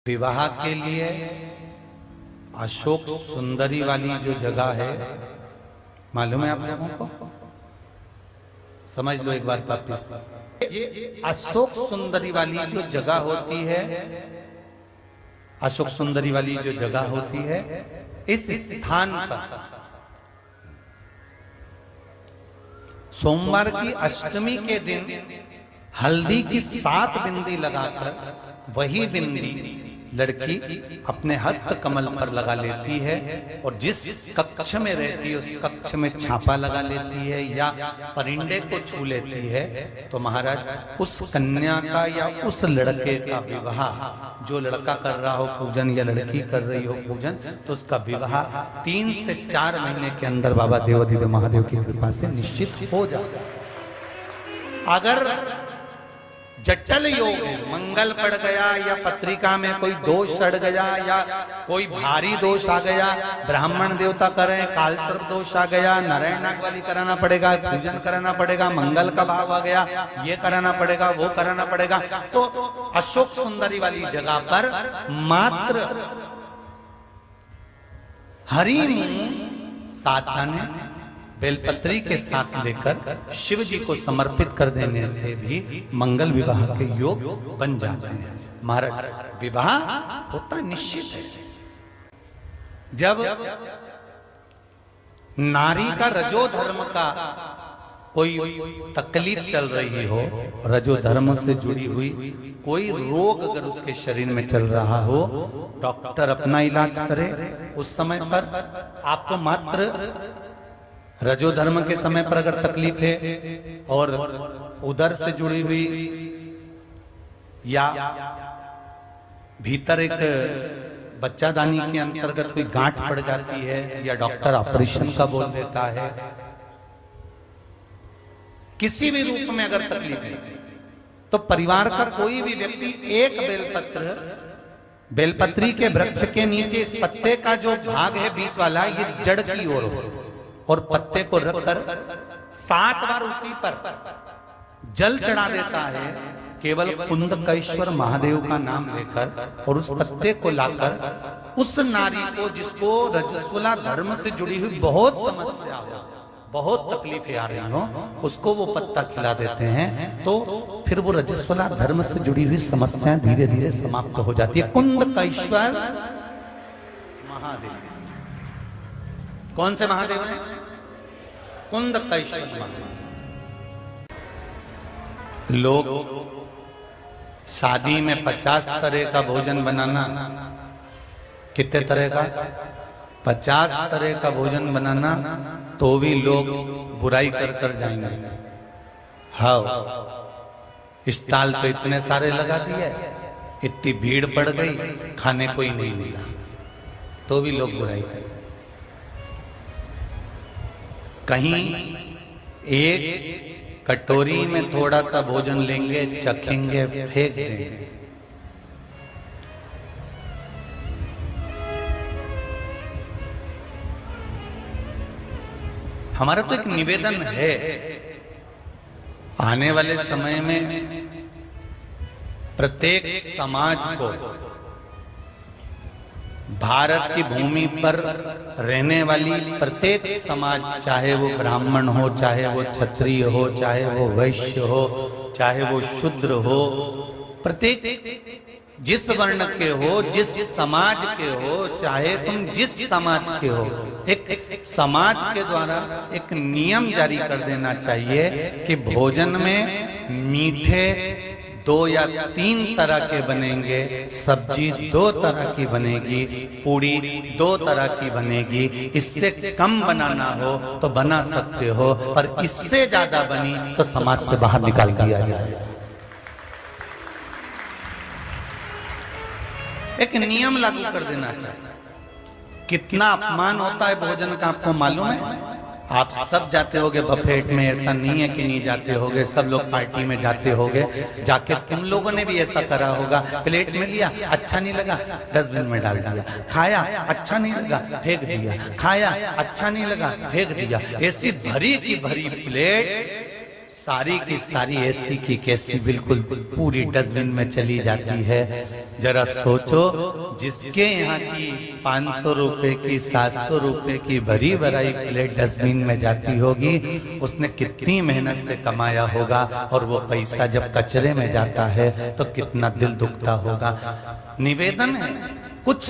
विवाह के लिए अशोक सुंदरी वाली जो जगह है, मालूम है आप लोगों को? समझ लो एक बार वापिस। ये अशोक सुंदरी वाली जो जगह होती है, अशोक सुंदरी वाली जो जगह होती है, इस स्थान पर सोमवार की अष्टमी के दिन हल्दी की 7 बिंदी लगाकर वही बिंदी लड़की अपने हस्त कमल पर लगा लेती है और जिस कक्ष में रहती है उस कक्ष में छापा लगा लेती है या परिंदे को छू लेती है, तो महाराज उस कन्या का या उस लड़के का विवाह, जो लड़का कर रहा हो पूजन या लड़की कर रही हो पूजन, तो उसका विवाह 3 से 4 महीने के अंदर बाबा देवाधिदेव महादेव की कृपा से निश्चित हो जाता है। अगर जटिल योग है, मंगल पड़ गया या पत्रिका में कोई दोष चढ़ गया या कोई भारी दोष आ गया, ब्राह्मण देवता करें, काल सर्प दोष आ गया, नारायण नाग वाली कराना पड़ेगा, पूजन कराना पड़ेगा, मंगल का भाव आ गया, ये कराना पड़ेगा, वो कराना पड़ेगा, तो अशोक सुंदरी वाली जगह पर मात्र हरी मूंग 7 दाने बेलपत्री के साथ लेकर शिव जी को समर्पित कर देने से भी मंगल विवाह के योग बन जाते हैं। महाराज विवाह होता निश्चित है। जब नारी का रजो धर्म का कोई तकलीफ चल रही हो, रजो धर्म से जुड़ी हुई कोई रोग अगर उसके शरीर में चल रहा हो, डॉक्टर अपना इलाज करे, उस समय पर आपको मात्र रजो धर्म के समय पर अगर तकलीफ है और उदर से जुड़ी हुई या भीतर एक बच्चादानी के अंतर्गत कोई गांठ पड़ जाती है या डॉक्टर ऑपरेशन का बोल देता है, किसी भी रूप में अगर तकलीफ है, तो परिवार का कोई भी व्यक्ति एक बेलपत्री के वृक्ष के नीचे इस पत्ते का जो भाग है बीच वाला, ये जड़ की ओर हो और पत्ते को रखकर 7 बार उसी पर जल चढ़ा देता है, केवल कुंदकेश्वर महादेव का नाम लेकर, और उस पत्ते को लाकर उस नारी को जिसको रजस्वला धर्म से जुड़ी हुई बहुत समस्या हो, बहुत तकलीफें आ रही हो, उसको वो पत्ता खिला देते हैं, तो फिर वो रजस्वला धर्म से जुड़ी हुई समस्याएं धीरे धीरे समाप्त हो जाती है। कुंदकेश्वर महादेव कौन से महादेव हैं? कुंदकेश्वर महादेव। लोग शादी में 50 तरह का भोजन बनाना, कितने तरह का? 50 तरह का भोजन बनाना, तो भी लोग बुराई कर कर जाएंगे। हाँ, स्टॉल तो इतने सारे लगा दिए, इतनी भीड़ पड़ गई, खाने को ही नहीं मिला, तो भी लोग बुराई कर। कहीं एक कटोरी में थोड़ा सा भोजन लेंगे, चखेंगे, फेंक देंगे। हमारा तो एक निवेदन है, आने वाले समय में प्रत्येक समाज को, भारत की भूमि पर रहने वाली प्रत्येक समाज, चाहे वो ब्राह्मण हो, चाहे वो क्षत्रिय हो, चाहे वो वैश्य हो, चाहे वो शूद्र हो, प्रत्येक जिस वर्ण के हो, जिस समाज के हो, चाहे तुम जिस समाज के हो, एक समाज के द्वारा एक नियम जारी कर देना चाहिए कि भोजन में मीठे 2 या 3 तरह के बनेंगे, सब्जी 2 तरह की बनेगी, पूड़ी 2 तरह की बनेगी। इससे कम बनाना हो तो बना सकते हो, पर इससे ज्यादा बनी तो समाज से बाहर निकाल दिया जाए। एक नियम लागू कर देना चाहिए। कितना अपमान होता है भोजन का, आपको मालूम है? आप सब जाते होगे बफेट में, ऐसा नहीं है कि नहीं जाते होगे, सब लोग पार्टी में जाते होगे, जाके तुम लोगों ने भी ऐसा करा होगा। प्लेट में लिया, अच्छा नहीं लगा, डस्टबिन में डाल दिया, खाया, अच्छा नहीं लगा, फेंक दिया, खाया, अच्छा नहीं लगा, फेंक दिया। ऐसी भरी की भरी प्लेट सारी की सारी ऐसी की कैसी बिल्कुल पूरी डस्टबिन में चली जाती है। जरा सोचो, जिसके यहाँ की 500 रुपए की 700 रुपए की भरी भराई प्लेट डस्टबिन में जाती होगी, उसने कितनी मेहनत से कमाया होगा, और वो पैसा जब कचरे में जाता है तो कितना दिल दुखता होगा। निवेदन है, कुछ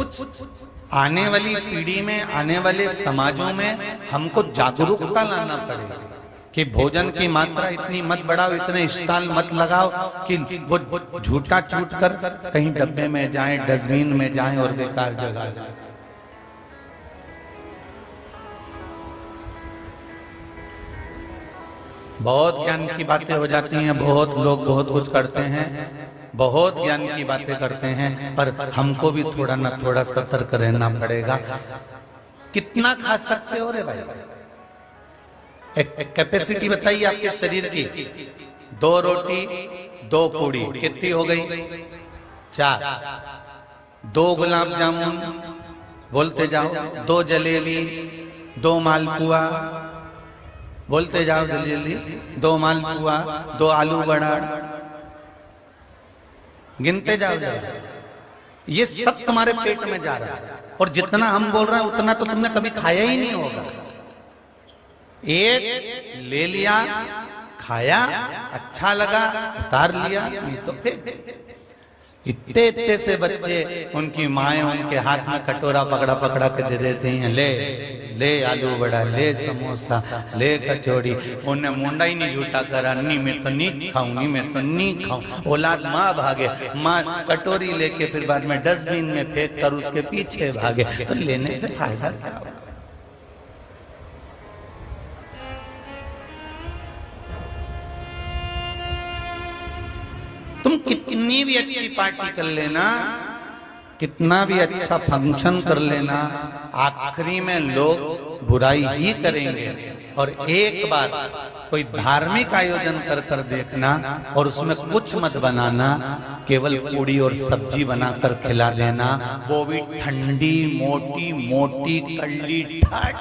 आने वाली पीढ़ी में, आने वाले समाजों में हमको जागरूकता लाना पड़ेगा कि भोजन की मात्रा इतनी मत बढ़ाओ, इतने स्टॉल मत लगाओ कि वो झूठा छूट कर कहीं डब्बे में जाए, डस्टबिन में जाए और बेकार जगह जाए। बहुत ज्ञान की बातें हो जाती हैं, बहुत लोग बहुत कुछ करते हैं, बहुत ज्ञान की बातें करते हैं, पर हमको भी थोड़ा ना थोड़ा सतर्क रहना पड़ेगा। कितना खा सकते हो रे भाई? एक कैपेसिटी बताइए आपके शरीर की। 2 रोटी 2 पूड़ी कितनी हो गई? 4। 2 गुलाब जामुन बोलते जाओ, 2 जलेबी, 2 मालपुआ बोलते जाओ जल्दी, 2 मालपुआ, 2 आलू बड़ा, गिनते जाओ। ये सब तुम्हारे पेट में जा रहा है, और जितना हम बोल रहे हैं उतना तो तुमने कभी खाया ही नहीं होगा। एक ले लिया, खाया, अच्छा लगा, उतार लिया, नहीं तो फिर इतने इतने से बच्चे, उनकी माएं उनके हाथ में कटोरा पकड़ा पकड़ा के दे देते हैं, ले ले आलू बड़ा, ले समोसा, ले कचौड़ी। उन्हें मुंडा ही नहीं झूठा करा, नहीं मैं तो नहीं खाऊं, नहीं मैं तो नहीं खाऊं। औलाद माँ भागे, माँ कटोरी लेके फिर बाद में डस्टबिन में फेंक कर उसके पीछे भागे, तो लेने से फायदा क्या होगा? तुम कितनी भी अच्छी पार्टी कर लेना, कितना भी अच्छा फंक्शन कर लेना, आखिरी में लोग बुराई ही करेंगे। और एक बार कोई धार्मिक आयोजन कर कर देखना, और उसमें कुछ मत बनाना, केवल पूड़ी और सब्जी बनाकर खिला देना, वो भी ठंडी मोटी मोटी कल्ली ठाट,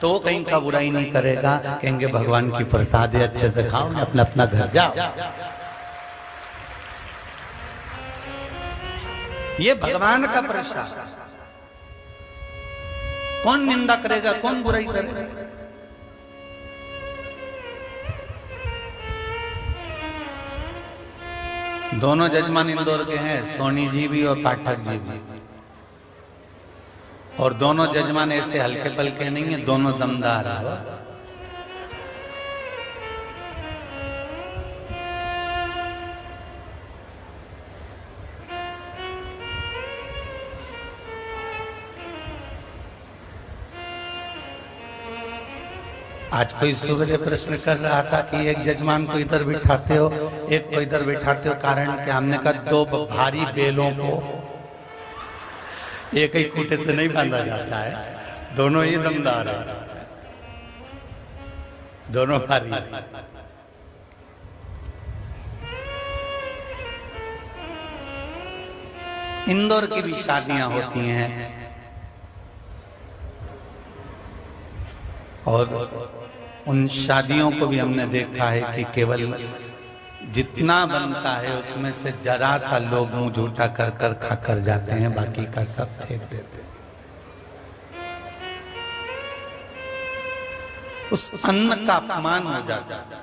तो कहीं का बुराई नहीं करेगा। कहेंगे भगवान की प्रसाद है, अच्छे से खाओ, अपना अपना घर जाओ। ये भगवान का प्रसाद, कौन निंदा करेगा, कौन बुराई करेगा? दोनों जजमान इंदौर के हैं, सोनी जी भी और पाठक जी भी, और दोनों जजमान ऐसे हल्के पलके नहीं है, दोनों दमदार है। आज कोई सुबह प्रश्न कर रहा था कि एक जजमान को इधर बिठाते हो, एक को इधर बिठाते हो, कारण क्या? हमने कहा 2 भारी बेलों को एक ही खूंटे से नहीं बांधा जाता है, दोनों ही दमदार है, दोनों भारी। इंदौर की भी शादियां होती हैं, और उन शादियों को भी हमने देखा है कि केवल जितना बनता है उसमें से जरा सा लोग मुंह झूठा कर कर खा कर जाते हैं, बाकी का सब फेंक देते हैं। उस अन्न का अपमान हो जाता है।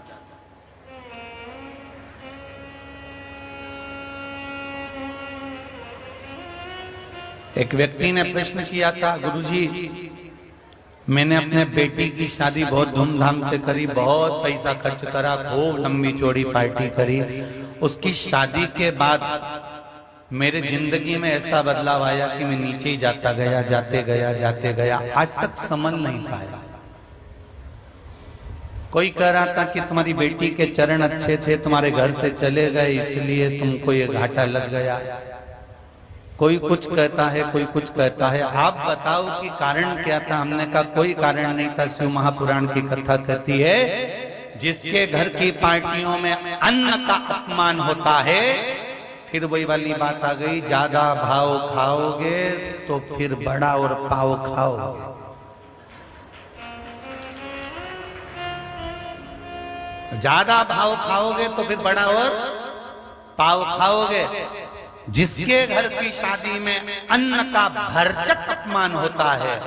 एक व्यक्ति ने प्रश्न किया था, गुरुजी मैंने अपने बेटी की शादी बहुत धूमधाम से करी, बहुत पैसा खर्च करा, खूब लंबी चौड़ी पार्टी करी, उसकी शादी के बाद मेरे जिंदगी में ऐसा बदलाव आया कि मैं नीचे ही जाता गया, जाते गया, आज तक समझ नहीं पाया। कोई कह रहा था कि तुम्हारी बेटी के चरण अच्छे थे, तुम्हारे घर से चले गए, इसलिए तुमको ये घाटा लग गया। कोई कुछ कहता है, कोई कुछ कहता है, आप बताओ कि कारण क्या था? हमने कहा कोई कारण नहीं था। शिव महापुराण की कथा कहती है, जिसके घर की पार्टियों में अन्न का अपमान होता है, फिर वही वाली बात आ गई, ज्यादा भाव खाओगे तो फिर बड़ा और पाव खाओगे। ज्यादा भाव खाओगे तो फिर बड़ा और पाव खाओगे। जिसके घर की शादी में अन्न का भरचक अपमान होता है,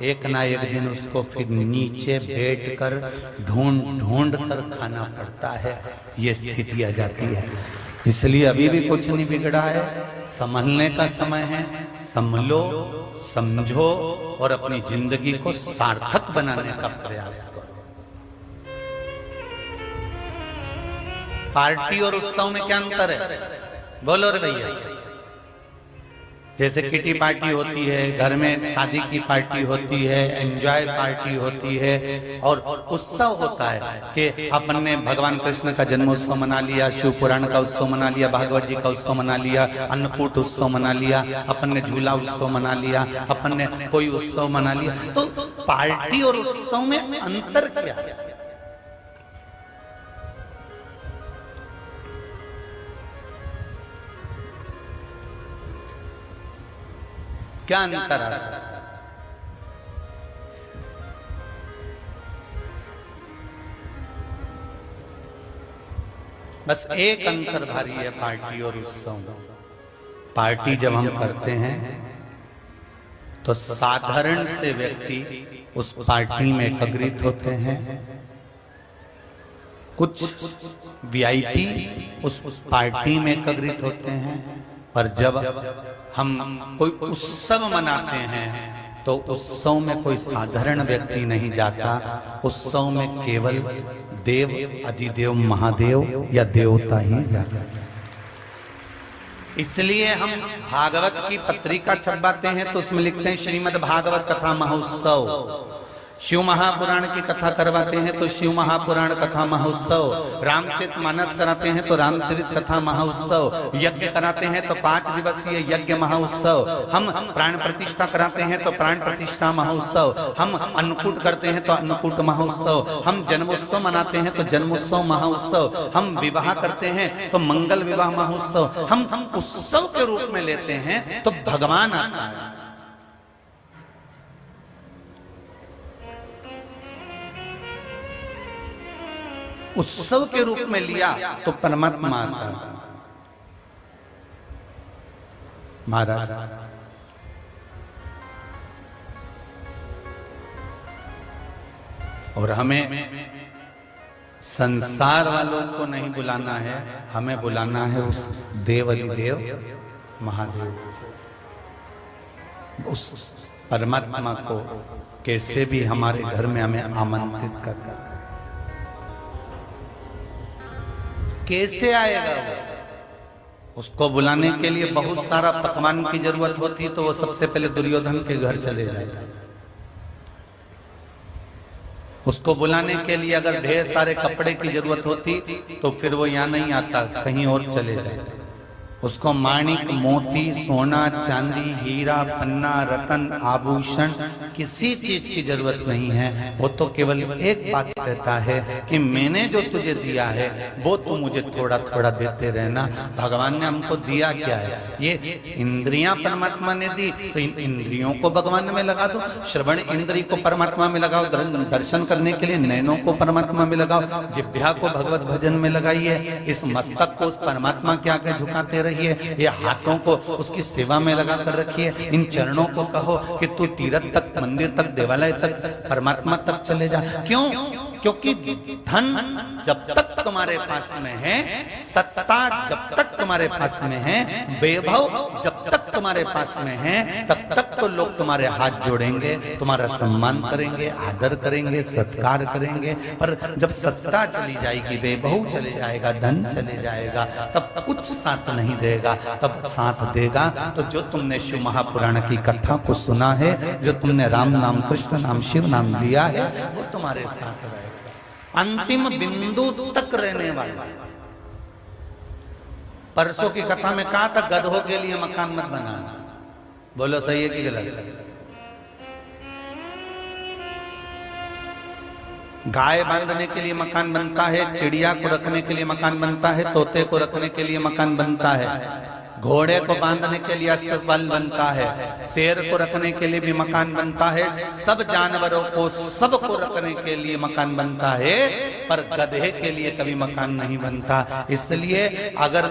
एक ना एक दिन उसको फिर नीचे बैठकर ढूंढ ढूंढ कर खाना पड़ता है। ये स्थिति आ जाती है। इसलिए अभी भी कुछ नहीं बिगड़ा है, संभलने का समय है। संभलो, समझो और अपनी जिंदगी को सार्थक बनाने का प्रयास करो। पार्टी और उत्सव में क्या अंतर है? बोलो रे भैया। जैसे किटी पार्टी होती है, घर में शादी की पार्टी होती है, एंजॉय पार्टी होती है, और उत्सव होता है कि अपन ने भगवान कृष्ण का जन्मोत्सव मना लिया, शिव पुराण का उत्सव मना लिया, भागवत जी का उत्सव मना लिया, अन्नकूट उत्सव मना लिया, अपन ने झूला उत्सव मना लिया, अपन ने कोई उत्सव मना लिया। तो पार्टी और उत्सव में अंतर क्या है? क्या अंतर आ सकता है? बस एक अंतर भारी है पार्टी और उत्सव में। पार्टी जब हम करते हैं तो साधारण से व्यक्ति उस पार्टी में एकत्रित होते हैं, कुछ वीआईपी उस पार्टी में एकत्रित होते हैं। पर जब हम कोई उत्सव मनाते हैं तो उत्सव में कोई साधारण व्यक्ति नहीं जाता, उत्सव में केवल देव, अधिदेव, महादेव या देवता ही जाता है। इसलिए हम भागवत की पत्रिका छपवाते हैं तो उसमें लिखते हैं श्रीमद् भागवत कथा महोत्सव। शिव महापुराण की कथा करवाते हैं तो शिव महापुराण कथा महोत्सव। रामचरित मानस कराते हैं तो रामचरित कथा महोत्सव। यज्ञ कराते हैं तो 5 दिवसीय यज्ञ महोत्सव। हम प्राण प्रतिष्ठा कराते हैं तो प्राण प्रतिष्ठा महोत्सव। हम अन्नकूट करते हैं तो अन्नकूट महोत्सव। हम जन्मोत्सव मनाते हैं तो जन्मोत्सव महोत्सव। हम विवाह करते हैं तो मंगल विवाह महोत्सव। हम उत्सव के रूप में लेते हैं तो भगवान आता है। उत्सव के रूप में लिया तो परमात्मा आता है। महाराज और हमें संसार वालों को नहीं बुलाना है, हमें बुलाना है उस देव अधिदेव महादेव, उस परमात्मा को कैसे भी हमारे घर में हमें आमंत्रित करना है। कैसे आएगा वो? उसको बुलाने के लिए बहुत सारा पकवान की जरूरत होती, तो वो सबसे पहले दुर्योधन के घर चले जाता। उसको बुलाने के लिए अगर ढेर सारे कपड़े की जरूरत होती तो फिर वो यहाँ नहीं आता, कहीं और चले जाता। उसको माणिक, मोती, सोना, चांदी, हीरा, पन्ना, रतन, आभूषण किसी चीज की जरूरत नहीं है। वो तो केवल एक बात कहता है कि मैंने जो तुझे दिया है वो तू मुझे थोड़ा थोड़ा देते रहना। भगवान ने हमको दिया क्या है? ये इंद्रियां परमात्मा ने दी, तो इन इंद्रियों को भगवान में लगा दो। श्रवण इंद्री को परमात्मा में लगाओ, दर्शन करने के लिए नैनों को परमात्मा में लगाओ, जिह्वा को भगवत भजन में लगाइए, इस मस्तक को उस परमात्मा के आगे झुकाते रहिए, ये हाथों को उसकी सेवा में लगा कर रखिए, इन चरणों को कहो कि तू तीर्थ तक, मंदिर तक, देवालय तक, परमात्मा तक चले जा। क्यों? क्योंकि धन जब तक तुम्हारे पास में है, सत्ता जब तक तुम्हारे पास में है, वैभव जब तक तुम्हारे पास में है, तब तक तो लोग तुम्हारे हाथ जोड़ेंगे, तुम्हारा सम्मान करेंगे, आदर करेंगे, सत्कार करेंगे। पर जब सत्ता चली जाएगी, वैभव चले जाएगा, धन चले जाएगा, तब कुछ साथ नहीं देगा। तब साथ देगा तो जो तुमने शिव महापुराण की कथा को सुना है, जो तुमने राम नाम, कृष्ण नाम, शिव नाम लिया है, वो तुम्हारे साथ रहेगा, अंतिम बिंदु तक रहने वाला। परसों की कथा में कहा था गधों के लिए मकान मत बनाना। बोलो सही है कि गलत है? गाय बांधने के लिए मकान बनता है, चिड़िया को रखने के लिए मकान बनता है, तोते को रखने के लिए मकान बनता है, घोड़े को बांधने के लिए अस्तबल बनता है, शेर को रखने के लिए भी मकान बनता है, सब जानवरों को सबको रखने के लिए मकान बनता है, पर गधे के लिए कभी मकान नहीं बनता। इसलिए अगर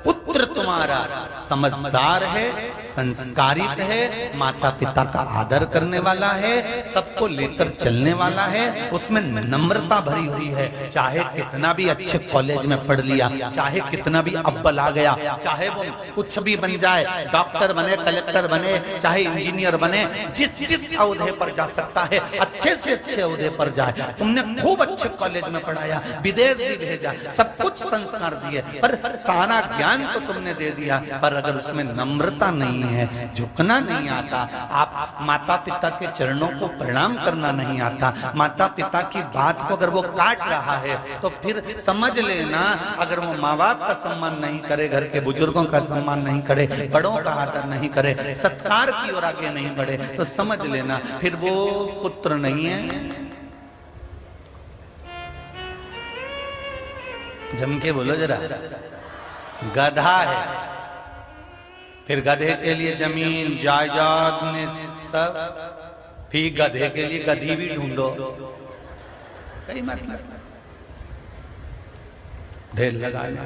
पुत्र तुम्हारा समझदार है, संस्कारित है, माता पिता का आदर करने वाला है, सबको लेकर चलने वाला है, उसमें नम्रता भरी हुई है, चाहे कितना भी अच्छे कॉलेज में पढ़ लिया, चाहे कितना भी अव्वल आ गया, चाहे वो कुछ भी बन जाए, डॉक्टर बने, कलेक्टर बने, चाहे इंजीनियर बने, जिस जिस ओहदे पर जा सकता है अच्छे से अच्छे ओहदे पर जाए। तुमने खूब अच्छे कॉलेज में पढ़ाया, विदेश भी भेजा, सब कुछ संस्कार दिए, पर सारा ज्ञान तो तुमने दे दिया, पर अगर उसमें नम्रता नहीं है, झुकना नहीं आता, आप माता पिता के चरणों को प्रणाम करना नहीं आता, माता पिता की बात को अगर वो काट रहा है तो फिर समझ लेना, अगर वो माँ बाप का सम्मान नहीं करे, घर के बुजुर्गों का सम्मान नहीं करे, बड़ों का आदर नहीं करे, सत्कार की ओर आगे नहीं बढ़े, तो समझ लेना फिर वो पुत्र नहीं है। जम के बोलो जरा, गधा है। फिर गधे के लिए जमीन जायदाद में सब, फिर गधे के लिए गधी भी ढूंढो, कई मतलब ढेर लगाना।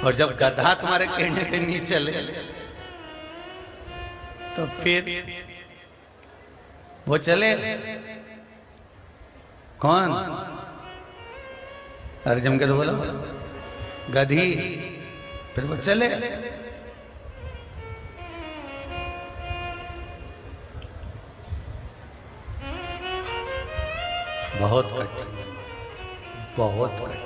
और जब गधा तुम्हारे कहने पे नहीं चले तो फिर वो चले कौन? अरे जम के तो बोलो, गधी, फिर वो चले। बहुत कठिन, बहुत कठिन।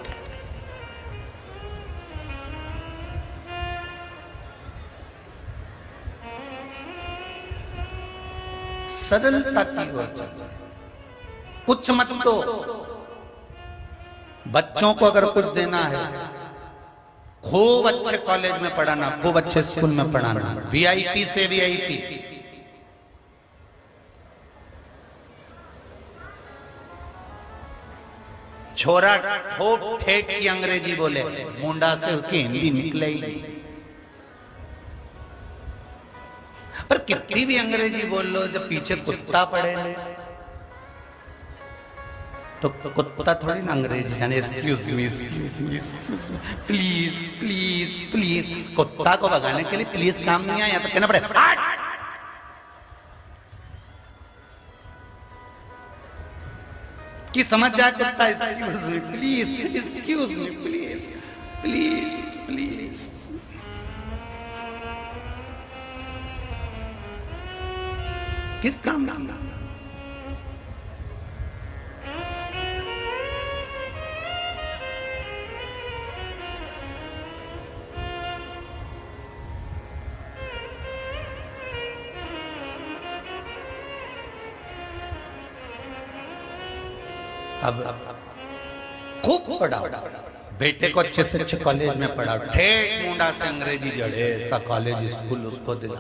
सरलता की ओर चलते, कुछ मत दो। बच्चों को अगर कुछ देना है, खूब अच्छे कॉलेज में पढ़ाना, खूब अच्छे स्कूल में पढ़ाना, वीआईपी से वीआईपी। छोरा खूब ठेठ की अंग्रेजी बोले, मुंडा से उसकी हिंदी निकले ही नहीं। पर कितनी भी अंग्रेजी बोल लो, जब पीछे कुत्ता पड़े तो कुत्ता थोड़ी ना अंग्रेजी जाने, excuse me, please please please. कुत्ता को भगाने के लिए प्लीज काम नहीं आया, तो कहना पड़े कि समझ जाए कुत्ता, excuse me please, excuse me please, please please. किस काम का? अब खूब पढ़ाओ, बेटे को अच्छे से अच्छे कॉलेज में पढ़ाओ, ठेठ मुंडा से अंग्रेजी जड़े, ऐसा कॉलेज स्कूल उसको दिला।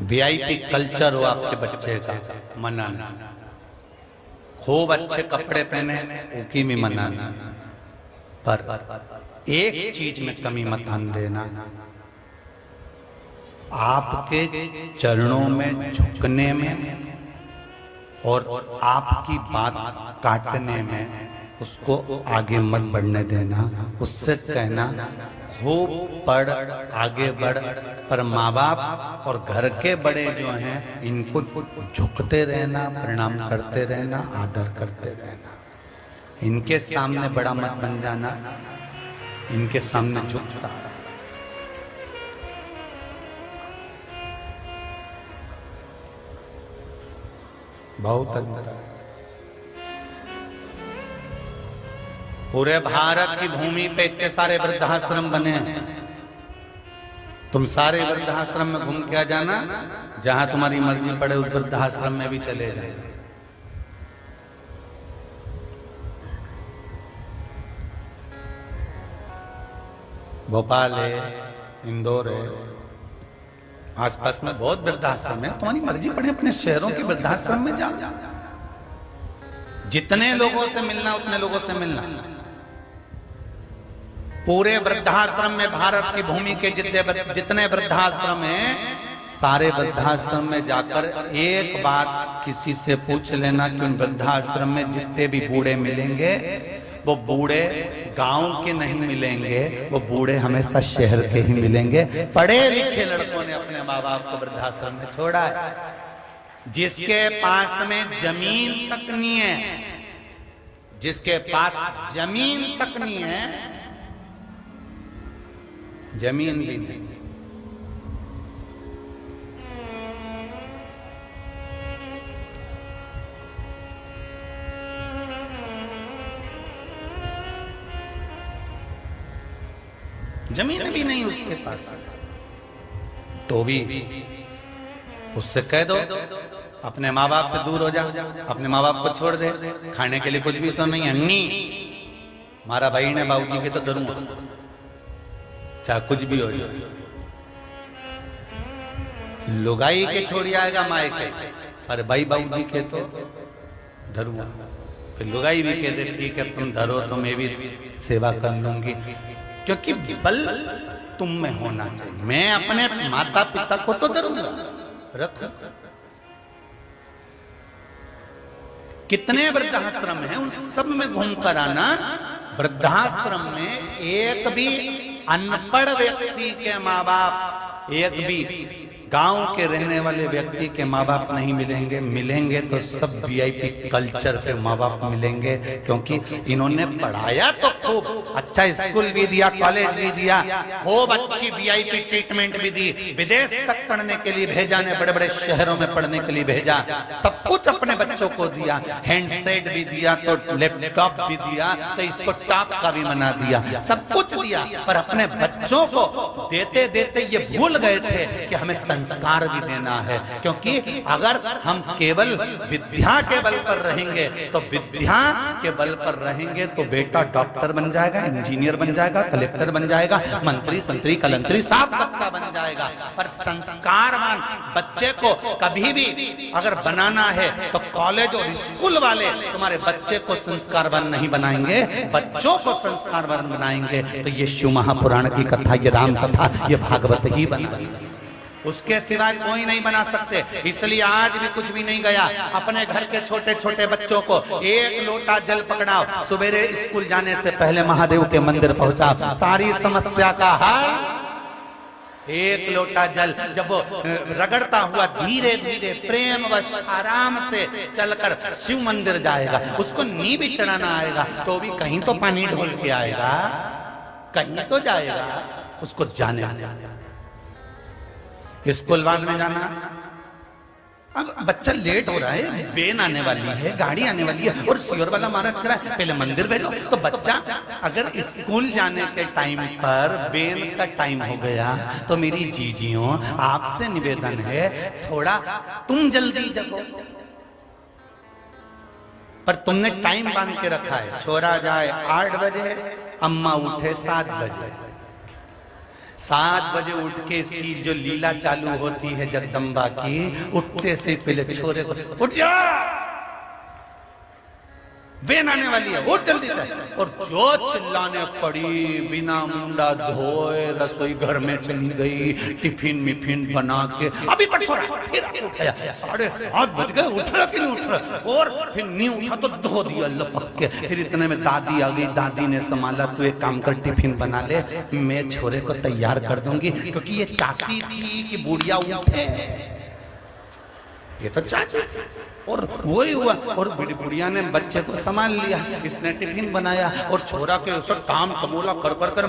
वीआईपी कल्चर हो आपके बच्चे का, मनाना। खूब अच्छे कपड़े पहने, उनकी भी मनाना, पर एक चीज में कमी मत आन देना, आपके चरणों में झुकने में और आपकी बात काटने में उसको आगे मत बढ़ने देना। उससे कहना खूब पढ़, आगे बढ़, पर माँ बाप और घर के बड़े जो हैं इनको झुकते रहना, प्रणाम करते रहना, आदर करते रहना। इनके सामने बड़ा मत बन जाना, इनके सामने झुकता। बहुत अंतर। पूरे भारत की भूमि पे इतने सारे वृद्धाश्रम बने हैं, तुम सारे वृद्धाश्रम में घूम के आ जाना, जहां तुम्हारी मर्जी पड़े उस वृद्धाश्रम में भी चले जाए। भोपाल है, इंदौर है, आसपास में बहुत वृद्धाश्रम है, तुम्हारी मर्जी पड़े अपने शहरों के वृद्धाश्रम में जाओ, जितने लोगों से मिलना उतने लोगों से मिलना। पूरे वृद्धाश्रम में, भारत की भूमि के जितने वृद्धाश्रम हैं, सारे वृद्धाश्रम में जाकर एक बात किसी से पूछ लेना कि उन वृद्धाश्रम में जितने भी बूढ़े मिलेंगे, वो बूढ़े गांव के नहीं मिलेंगे, वो बूढ़े हमेशा शहर के ही मिलेंगे। पढ़े लिखे लड़कों ने अपने माँ बाप को वृद्धाश्रम में छोड़ा है। जिसके पास में जमीन तक नहीं है, जिसके पास जमीन तक नहीं है, जमीन भी नहीं, जमीन भी नहीं उसके पास, तो भी उससे कह दो अपने माँ बाप से दूर हो जा, अपने माँ बाप को छोड़ दे, खाने के लिए कुछ भी तो नहीं है, अन्नी हमारा भाई ने बाबूजी के तो डरूंगा, चाहे कुछ भी हो जाए। लुगाई के छोड़ आएगा माए के, अरे भाई बाबूजी के तो धरूंगा। फिर लुगाई भी कह दे ठीक है तुम धरो तो मैं भी सेवा कर लूंगी, क्योंकि बल तुम में होना चाहिए। मैं अपने माता पिता को तो धरूंगा, रख। कितने वृद्धाश्रम हैं, उन सब में घूमकर आना। वृद्धाश्रम में एक भी अनपढ़ व्यक्ति के माँ बाप, एक भी गांव के रहने वाले व्यक्ति के माँ बाप नहीं मिलेंगे। मिलेंगे तो सब वीआईपी कल्चर के माँ बाप मिलेंगे, क्योंकि इन्होंने पढ़ाया तो खूब अच्छा, स्कूल भी दिया, कॉलेज भी दिया, खूब अच्छी वीआईपी ट्रीटमेंट भी दी, विदेश तक पढ़ने के लिए भेजा ने, बड़े बड़े शहरों में पढ़ने के लिए भेजा, सब कुछ अपने बच्चों को दिया, हैंडसेट भी दिया, तो लैपटॉप भी दिया, तो इसको टॉप का भी बना दिया, सब कुछ दिया। पर अपने बच्चों को देते देते ये भूल गए थे कि हमें संस्कार भी देना है, क्योंकि अगर हम केवल विद्या के बल पर रहेंगे तो विद्या के बल पर रहेंगे तो बेटा डॉक्टर बन जाएगा, इंजीनियर बन जाएगा, कलेक्टर बन जाएगा, मंत्री संतरी कलंतरी सब बच्चा बन जाएगा। पर संस्कारवान बच्चे को कभी भी अगर बनाना है तो कॉलेज और स्कूल वाले तुम्हारे बच्चे को संस्कारवान नहीं बनाएंगे, बच्चों को संस्कारवान बनाएंगे। तो ये शिव महापुराण की कथा, ये राम कथा, ये भागवत ही बनाएंगे, उसके सिवाय कोई नहीं बना सकते। इसलिए आज भी कुछ भी नहीं गया, अपने घर के छोटे छोटे बच्चों को एक लोटा जल पकड़ाओ, सवेरे स्कूल जाने से पहले महादेव के मंदिर पहुंचाओ, सारी समस्या का हल एक लोटा जल। जब वो रगड़ता हुआ धीरे धीरे प्रेमवश आराम से चलकर शिव मंदिर जाएगा, उसको नींव भी चढ़ाना आएगा तो भी कहीं तो पानी ढोल के आएगा, कहीं तो जाएगा, उसको जाने स्कूल बाद में जाना। अब बच्चा लेट हो रहा है, वेन आने वाली है, गाड़ी आने वाली है, और सियोर वाला महाराज कह रहा है पहले मंदिर भेजो। तो बच्चा अगर स्कूल जाने के टाइम पर वेन का टाइम हो गया तो मेरी जीजियों आपसे निवेदन है, थोड़ा तुम जल्दी जगो। पर तुमने टाइम बांध के रखा है, छोरा जाए 8 बजे, अम्मा उठे 7 बजे। 7 बजे उठ के इसकी जो लीला चालू होती है जगदम्बा की, उठते से पहले छोरे को उठ जा, वेन आने वाली है, उठ जल्दी से। और जो चिल्लाने पड़ी, बिना मुंडा धोए रसोई घर में चली गई, टिफिन मिफिन बना के अभी तक सो रहा, फिर उठाया 7:30 बज गए, उठ रहा कि नहीं उठ रहा, और फिर नहीं उठा तो धो दिया लपक के। फिर इतने में दादी आ गई, दादी ने संभाला, तू एक काम कर टिफिन बना ले, मैं छोरे को तैयार कर दूंगी, क्योंकि ये चाहती थी कि बुढ़िया उठे, ये तो चाहती थी। और वही हुआ, और बुढ़िया ने बच्चे को संभाल लिया, इसने टिफिन बनाया, और छोरा के सब काम कमोला कर कर कर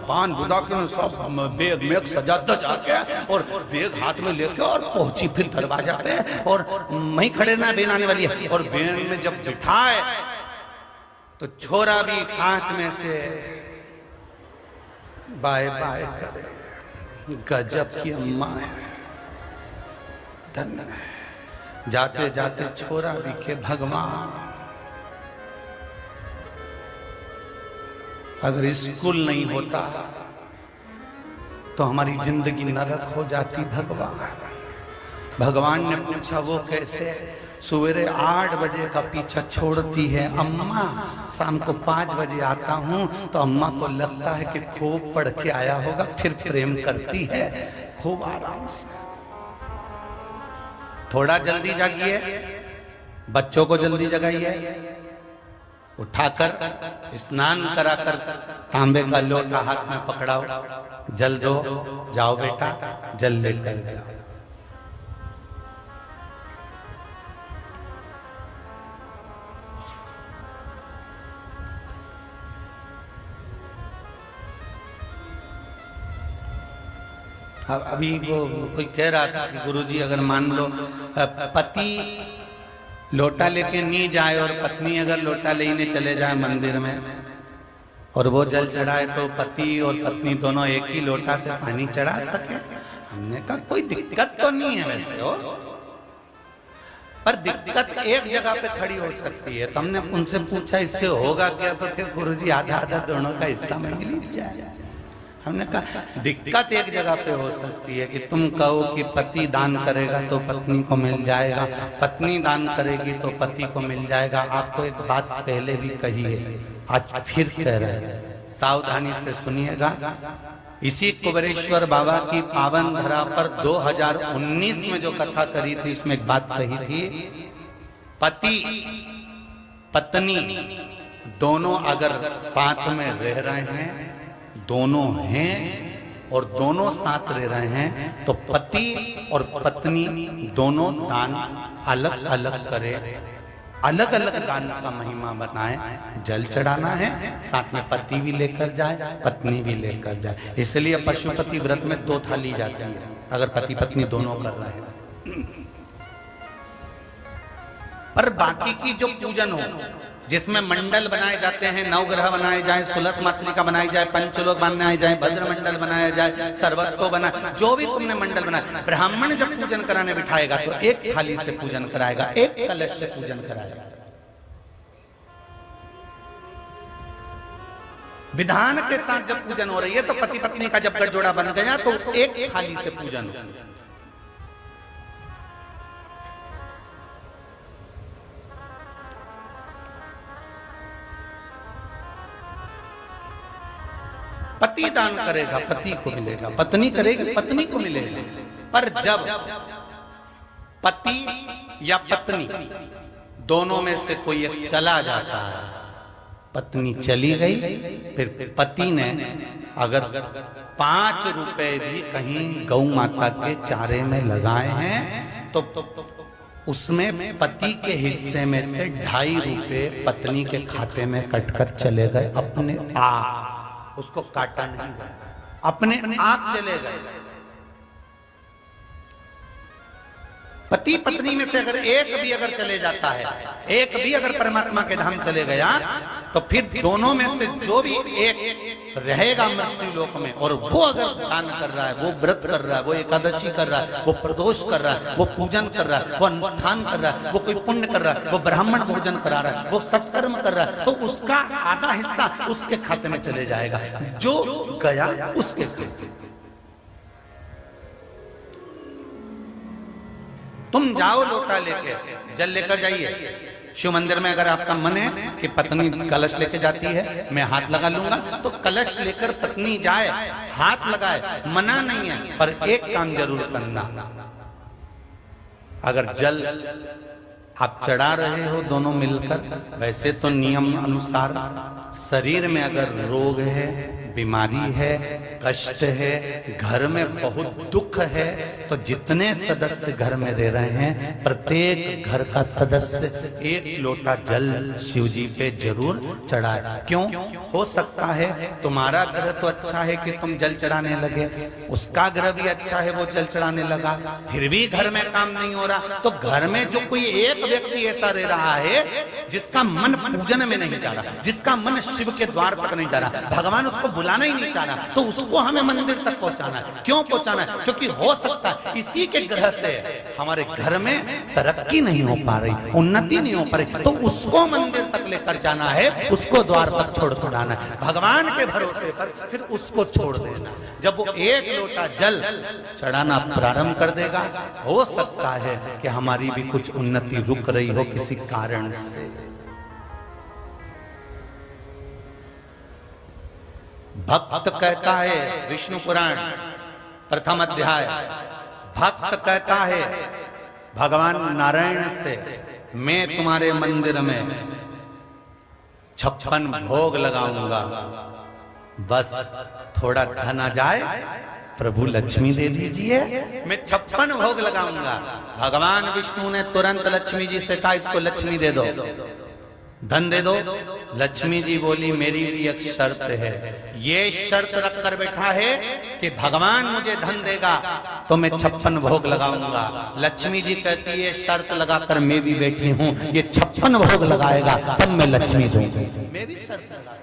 बांध बुदा के सब बैग में सजा दजा के, और बैग हाथ में लेके और पहुंची फिर दरवाजा पे, और वहीं खड़े ना, बेन आने वाली है, और बेन में जब बिठाए तो छोरा भी कांच में से बाय बाय करे, गजब की अम्मा है, धन्य है। जाते जाते छोरा भी के भगवान, अगर स्कूल नहीं होता तो हमारी जिंदगी नरक हो जाती। भगवान ने पूछा वो कैसे? सवेरे 8 बजे का पीछा छोड़ती है। अम्मा शाम को 5 बजे आता हूँ तो अम्मा को लगता है कि खूब पढ़ के आया होगा, फिर प्रेम करती है खूब आराम से। थोड़ा जल्दी जागिए, बच्चों को जल्दी जगाइए, उठाकर स्नान कराकर तांबे का लोटा हाथ में पकड़ाओ, जल दो, जाओ बेटा जल लेकर जाओ। अभी वो कोई कह रहा था कि गुरुजी अगर मान लो पति लोटा लेके नहीं जाए और पत्नी अगर लोटा लेने चले जाए मंदिर में और वो जल चढ़ाए तो पति और पत्नी दोनों एक ही लोटा से पानी चढ़ा सके। हमने कहा कोई दिक्कत तो नहीं है वैसे हो, पर दिक्कत एक जगह पे खड़ी हो सकती है। तो हमने उनसे पूछा इससे होगा क्या, तो फिर गुरुजी आधा आधा दोनों का हिस्सा में मिल जाए। हमने कहा दिक्कत एक जगह पे हो सकती है कि तुम कहो कि पति दान करेगा तो पत्नी को मिल जाएगा, पत्नी दान करेगी तो पति को मिल जाएगा। आपको एक बात पहले भी कही है, आज फिर कह रहे हैं, सावधानी से सुनिएगा। इसी कुबेरेश्वर बाबा की पावन धरा पर 2019 में जो कथा करी थी इसमें एक बात कही थी, पति पत्नी दोनों अगर साथ में रह रहे हैं, दोनों हैं और दोनों साथ रह रहे हैं, तो पति और पत्नी दोनों दान अलग अलग करे, अलग अलग दान का महिमा बनाए। जल चढ़ाना है, साथ में पति भी लेकर जाए, पत्नी भी लेकर जाए। इसलिए पशुपति व्रत में 2 थाली जाती है अगर पति पत्नी दोनों कर रहे हैं। पर बाकी की जो पूजन हो, जिसमें मंडल बनाए जाते हैं, नवग्रह बनाए जाए, सुलस मातृका बनाई जाए, पंचलोक बनाए जाए, भद्र मंडल बनाया जाए, सर्वत्व बनाए, जो भी तुमने मंडल बनाया, ब्राह्मण जब पूजन कराने बिठाएगा तो एक थाली से पूजन कराएगा, एक कलश से पूजन कराएगा। विधान के साथ जब पूजन हो रही है तो पति पत्नी का जब गठजोड़ा बन गया तो एक थाली से पूजन हो। पति दान करेगा पति को मिलेगा, पत्नी करेगी पत्नी को मिलेगा। पर जब पति या पत्नी दोनों में से कोई एक चला जाता है, पत्नी चली गई, फिर पति ने अगर 5 रुपए भी कहीं गौ माता के चारे में लगाए हैं तो उसमें पति के हिस्से में से 2.5 रुपए पत्नी के खाते में कटकर चले गए अपने आप। उसको काटा नहीं गया, अपने आप चले गए। पति पत्नी में से अगर एक भी अगर चले जाता है, एक भी अगर परमात्मा के धाम चले गया, तो फिर दोनों में से जो भी एक रहेगा मृत्यु लोक में, और वो अगर दान कर रहा है, वो व्रत कर रहा है, वो एकादशी कर रहा है, वो प्रदोष कर रहा है, वो पूजन कर रहा है, वो अनुष्ठान कर रहा है, वो कोई पुण्य कर रहा है, वो ब्राह्मण भोजन करा रहा है, वो सत्कर्म कर रहा है, तो उसका आधा हिस्सा उसके खाते में चले जाएगा, जो गया उसके खाते। तुम जाओ लोटा लेके, जल लेकर जाइए। शिव मंदिर में अगर आपका मन है कि पत्नी कलश लेके जाती है, मैं हाथ लगा लूंगा, तो कलश लेकर पत्नी जाए, हाथ लगाए, मना नहीं है। पर एक काम जरूर करना, अगर जल आप चढ़ा रहे हो दोनों मिलकर, वैसे तो नियम अनुसार शरीर में अगर रोग है, बीमारी है, कष्ट है, घर में बहुत दुख है, तो जितने सदस्य घर में रह रहे हैं, प्रत्येक घर का सदस्य 1 लोटा जल शिव जी पे जरूर चढ़ाए। क्यों? हो सकता है तुम्हारा ग्रह तो अच्छा है कि तुम जल चढ़ाने लगे, उसका ग्रह भी अच्छा है वो जल चढ़ाने लगा, फिर भी घर में काम नहीं हो रहा, तो घर में जो कोई एक व्यक्ति ऐसा रह रहा है जिसका मन पूजन में नहीं जा रहा, जिसका मन शिव के द्वार तक नहीं जा रहा, भगवान उसको बुलाना ही नहीं चाह रहा, तो उसको हमें मंदिर तक पहुंचाना है। क्यों पहुंचाना है? क्योंकि हो सकता है इसी के ग्रह से हमारे घर में तरक्की नहीं हो पा रही, उन्नति नहीं हो पा रही, तो उसको मंदिर तक लेकर जाना है, उसको द्वार तक छोड़ कर आना है। भगवान के भरोसे पर फिर उसको छोड़ देना। जब वो एक लोटा जल चढ़ाना प्रारंभ कर देगा, हो सकता है कि हमारी भी कुछ उन्नति रुक रही हो किसी कारण से। भक्त कहता है, विष्णु पुराण प्रथम अध्याय, भक्त कहता है भगवान नारायण से, मैं तुम्हारे मंदिर में 56 भोग लगाऊंगा, बस थोड़ा धन आ जाए, प्रभु लक्ष्मी दे दीजिए, मैं 56 भोग लगाऊंगा। भगवान विष्णु ने तुरंत लक्ष्मी जी से कहा, इसको लक्ष्मी दे दो, धन दे दो। लक्ष्मी जी बोली, मेरी भी एक शर्त है। ये शर्त रखकर बैठा है कि भगवान मुझे धन देगा तो मैं 56 भोग लगाऊंगा। लक्ष्मी जी कहती है, शर्त लगाकर मैं भी बैठी हूं, ये 56 भोग लगाएगा तब मैं लक्ष्मी दूंगी। मेरी शर्त लगा,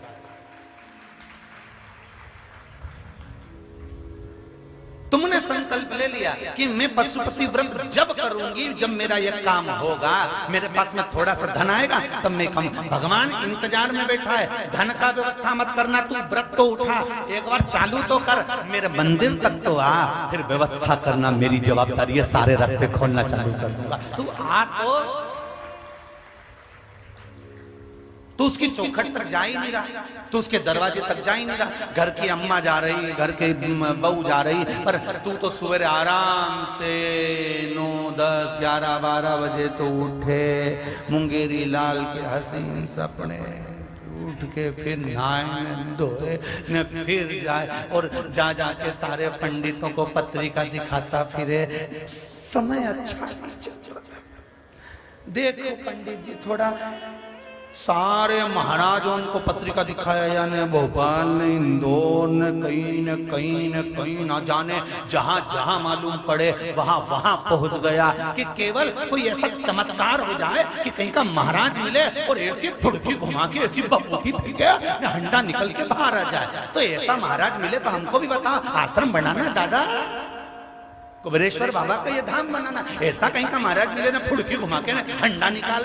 तुमने संकल्प ले लिया कि मैं पशुपति व्रत जब करूंगी, जब मेरा यह काम होगा, मेरे पास में थोड़ा सा धन आएगा तब मैं कम। भगवान इंतजार में बैठा है, धन का व्यवस्था मत करना, तू व्रत तो उठा, एक बार चालू तो कर, मेरे मंदिर तक तो आ, फिर व्यवस्था करना मेरी जवाबदारी है, सारे रास्ते खोलना चालू कर दूंगा। तू आ तो उसकी चौखट तक जा ही नहीं रहा, तो उसके दरवाजे तक जा ही नहीं रहा। घर की अम्मा जा रही, घर के बहू जा रही, पर तू तो सुबह आराम से 9, 10, 11, 12 बजे तो उठे, मुंगेरी लाल के हसीन सपने, उठ के फिर नहाए धोए न फिर जाए और जा के सारे पंडितों को पत्रिका दिखाता फिरे। समय अच्छा नहीं चल रहा। देखो पंडित जी, थोड़ा सारे महाराजों को पत्रिका दिखाया, यानी भोपाल ने, इंदौर ने, कहीं न जाने जहां जहां मालूम पड़े वहां वहां पहुंच गया कि केवल कोई ऐसा चमत्कार हो जाए कि कहीं का महाराज मिले और ऐसी फुड़की घुमा के ऐसी बबूती फेंके, हंडा निकल के बाहर आ जाए। तो ऐसा महाराज मिले तो हमको भी बता, आश्रम बनाना दादा, कुबेरेश्वर बाबा का ये धाम बनाना। ऐसा कहीं का महाराज मिले ना, फुड़की घुमा के ना हंडा निकाल।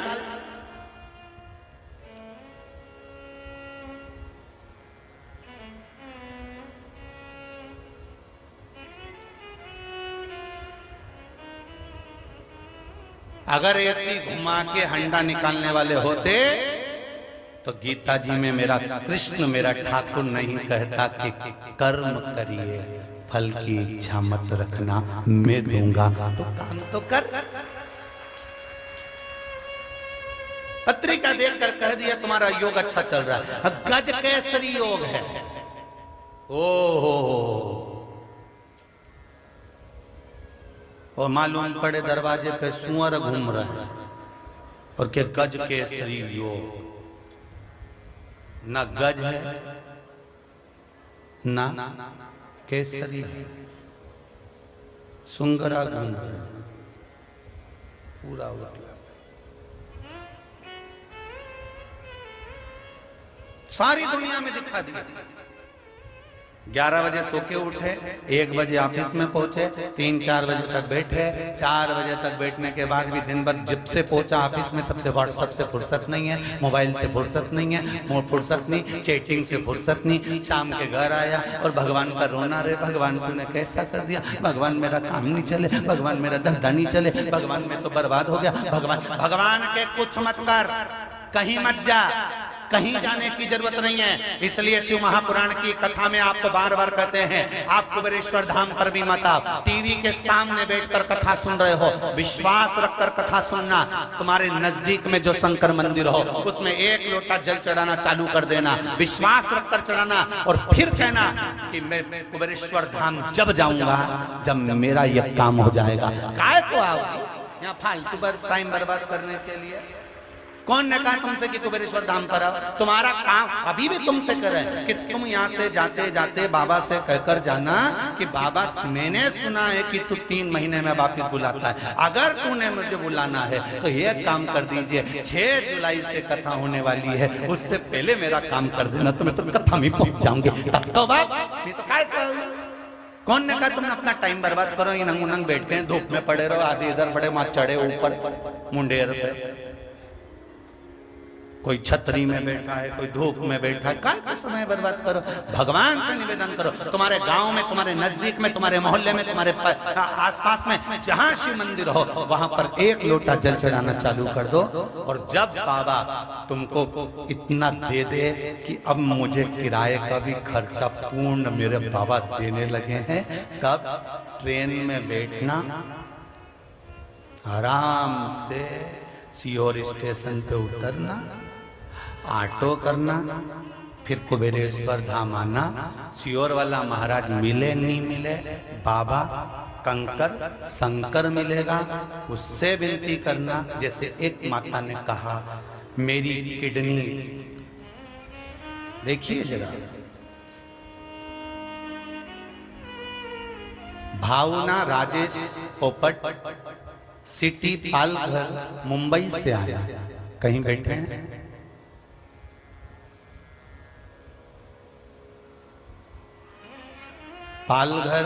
अगर ऐसी घुमा के हंडा निकालने वाले होते तो गीता जी में मेरा कृष्ण, मेरा ठाकुर नहीं कहता कि कर्म करिए, फल की इच्छा मत रखना, मैं दूंगा तो काम तो कर। पत्रिका देखकर कह दिया तुम्हारा योग अच्छा चल रहा है, गज केसरी योग है। ओहो, और मालूम पड़े दरवाजे पे सुअर घूम रहे हैं और के गज केसरी योग, ना गज है ना केसरी है, सुंगरा घूम रहे पूरा उठा। सारी दुनिया में दिखा दिया। 11 बजे सो के उठे, 1 बजे ऑफिस में पहुंचे, 3-4 बजे तक बैठे, 4 बजे तक बैठने के बाद भी दिन भर जब से पहुंचा ऑफिस में तब से व्हाट्सएप से फुर्सत नहीं है, मोबाइल से फुर्सत नहीं है, फुर्सत नहीं, चैटिंग से फुर्सत नहीं। शाम के घर आया और भगवान का रोना रे, भगवान तूने कैसा कर दिया, भगवान मेरा काम नहीं चले, भगवान मेरा धंधा नहीं चले, भगवान मैं तो बर्बाद हो गया। भगवान के कुछ मत कर, कहीं मत जा, कहीं जाने की जरूरत नहीं है। इसलिए शिव महापुराण की कथा में आपको बार बार कहते हैं, आप कुबेरेश्वर धाम पर भी मत आओ, टीवी के सामने बैठकर कथा सुन रहे हो, विश्वास रखकर कथा सुनना। तुम्हारे नजदीक में जो शंकर मंदिर हो उसमें 1 लोटा जल चढ़ाना चालू कर देना, विश्वास रखकर चढ़ाना और फिर कहना कि मैं कुबेरेश्वर धाम जब जाऊंगा जब मेरा यह काम हो जाएगा। काय को आओ यहाँ फालतू टाइम बर्बाद करने के लिए? कौन ने कहा तुमसे कि कुबेरेश्वर धाम पर आओ? तुम्हारा काम अभी भी तुमसे करे कि तुम यहाँ से जाते जाते बाबा से कहकर जाना कि बाबा मैंने सुना है कि तू 3 महीने में वापस बुलाता है, अगर तूने मुझे बुलाना है तो ये काम कर दीजिए, 6 जुलाई से कथा होने वाली है, उससे पहले मेरा काम कर देना, तो मैं तो कथा में पहुंच जाऊंगी। तब तो बाप नहीं तो काय कौन ने कहा तुम अपना टाइम बर्बाद करो, ये नंग नंग बैठते हैं, धूप में पड़े रहो, आधे इधर पड़े, वहां चढ़े ऊपर मुंडेर पे, कोई छतरी में बैठा है, कोई धूप में बैठा है, काय का समय बर्बाद करो। भगवान से निवेदन करो, तुम्हारे गांव में, तुम्हारे नजदीक में, तुम्हारे मोहल्ले में, तुम्हारे आसपास में जहां शिव मंदिर हो वहां पर 1 लोटा जल चढ़ाना चालू कर दो। और जब बाबा तुमको इतना दे दे कि अब मुझे किराए का भी खर्चा पूर्ण मेरे बाबा देने लगे हैं, तब ट्रेन में बैठना, आराम से सीहोर स्टेशन पे उतरना, ऑटो करना, फिर कुबेरेश्वर धाम आना। सीहोर वाला महाराज मिले नहीं मिले, बाबा कंकर शंकर मिलेगा, उससे विनती करना। जैसे एक माता ने कहा मेरी किडनी, देखिए जरा, भावना राजेश पोपट, सिटी पालघर, मुंबई से आया, कहीं बैठे हैं, पालघर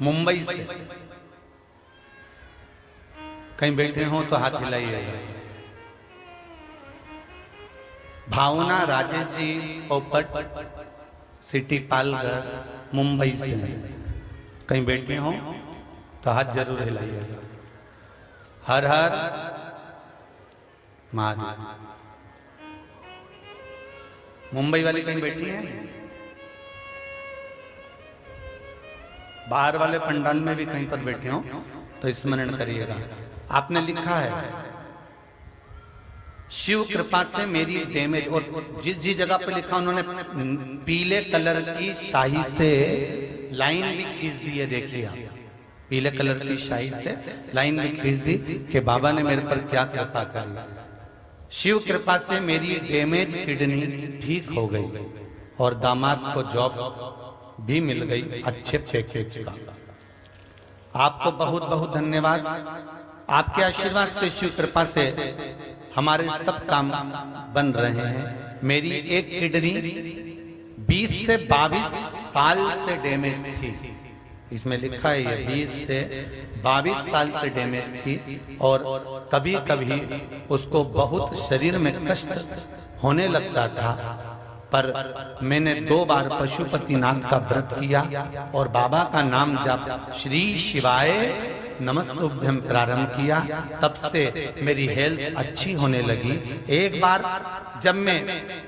मुंबई से कहीं बैठे हो तो हाथ हिलाइएगा। भावना राजेश जी पोपट, सिटी पालघर, मुंबई से कहीं बैठे हो तो हाथ जरूर हिलाइएगा। हर हर महादेव। मुंबई वाली कहीं बैठी है? बाहर वाले पंडाल में भी कहीं पर बैठे हो तो स्मरण करिएगा। आपने लिखा है शिव कृपा से मेरी डैमेज, और जिस जगह पे लिखा उन्होंने पीले कलर की शाही से लाइन भी खींच दी है, देखिए आप, पीले कलर की शाही से लाइन भी खींच दी कि बाबा ने मेरे पर क्या कृपा करी। शिव कृपा से मेरी डैमेज किडनी ठीक हो गई और दामाद को जॉब भी मिल गई अच्छे पैकेज का। आपको बहुत बहुत धन्यवाद। आपके आशीर्वाद से, शिव कृपा से हमारे सब काम बन रहे हैं। मेरी एक किडनी 20 से 22 साल से डैमेज थी, इसमें लिखा है ये 20 से 22 साल से डैमेज थी, और कभी कभी उसको बहुत शरीर में कष्ट होने लगता था। पर मैंने 2 बार पशुपतिनाथ का व्रत किया और बाबा का नाम जप श्री शिवाय नमस्तुभ्यम प्रारंभ किया, तब से मेरी हेल्थ अच्छी होने लगी। एक बार जब मैं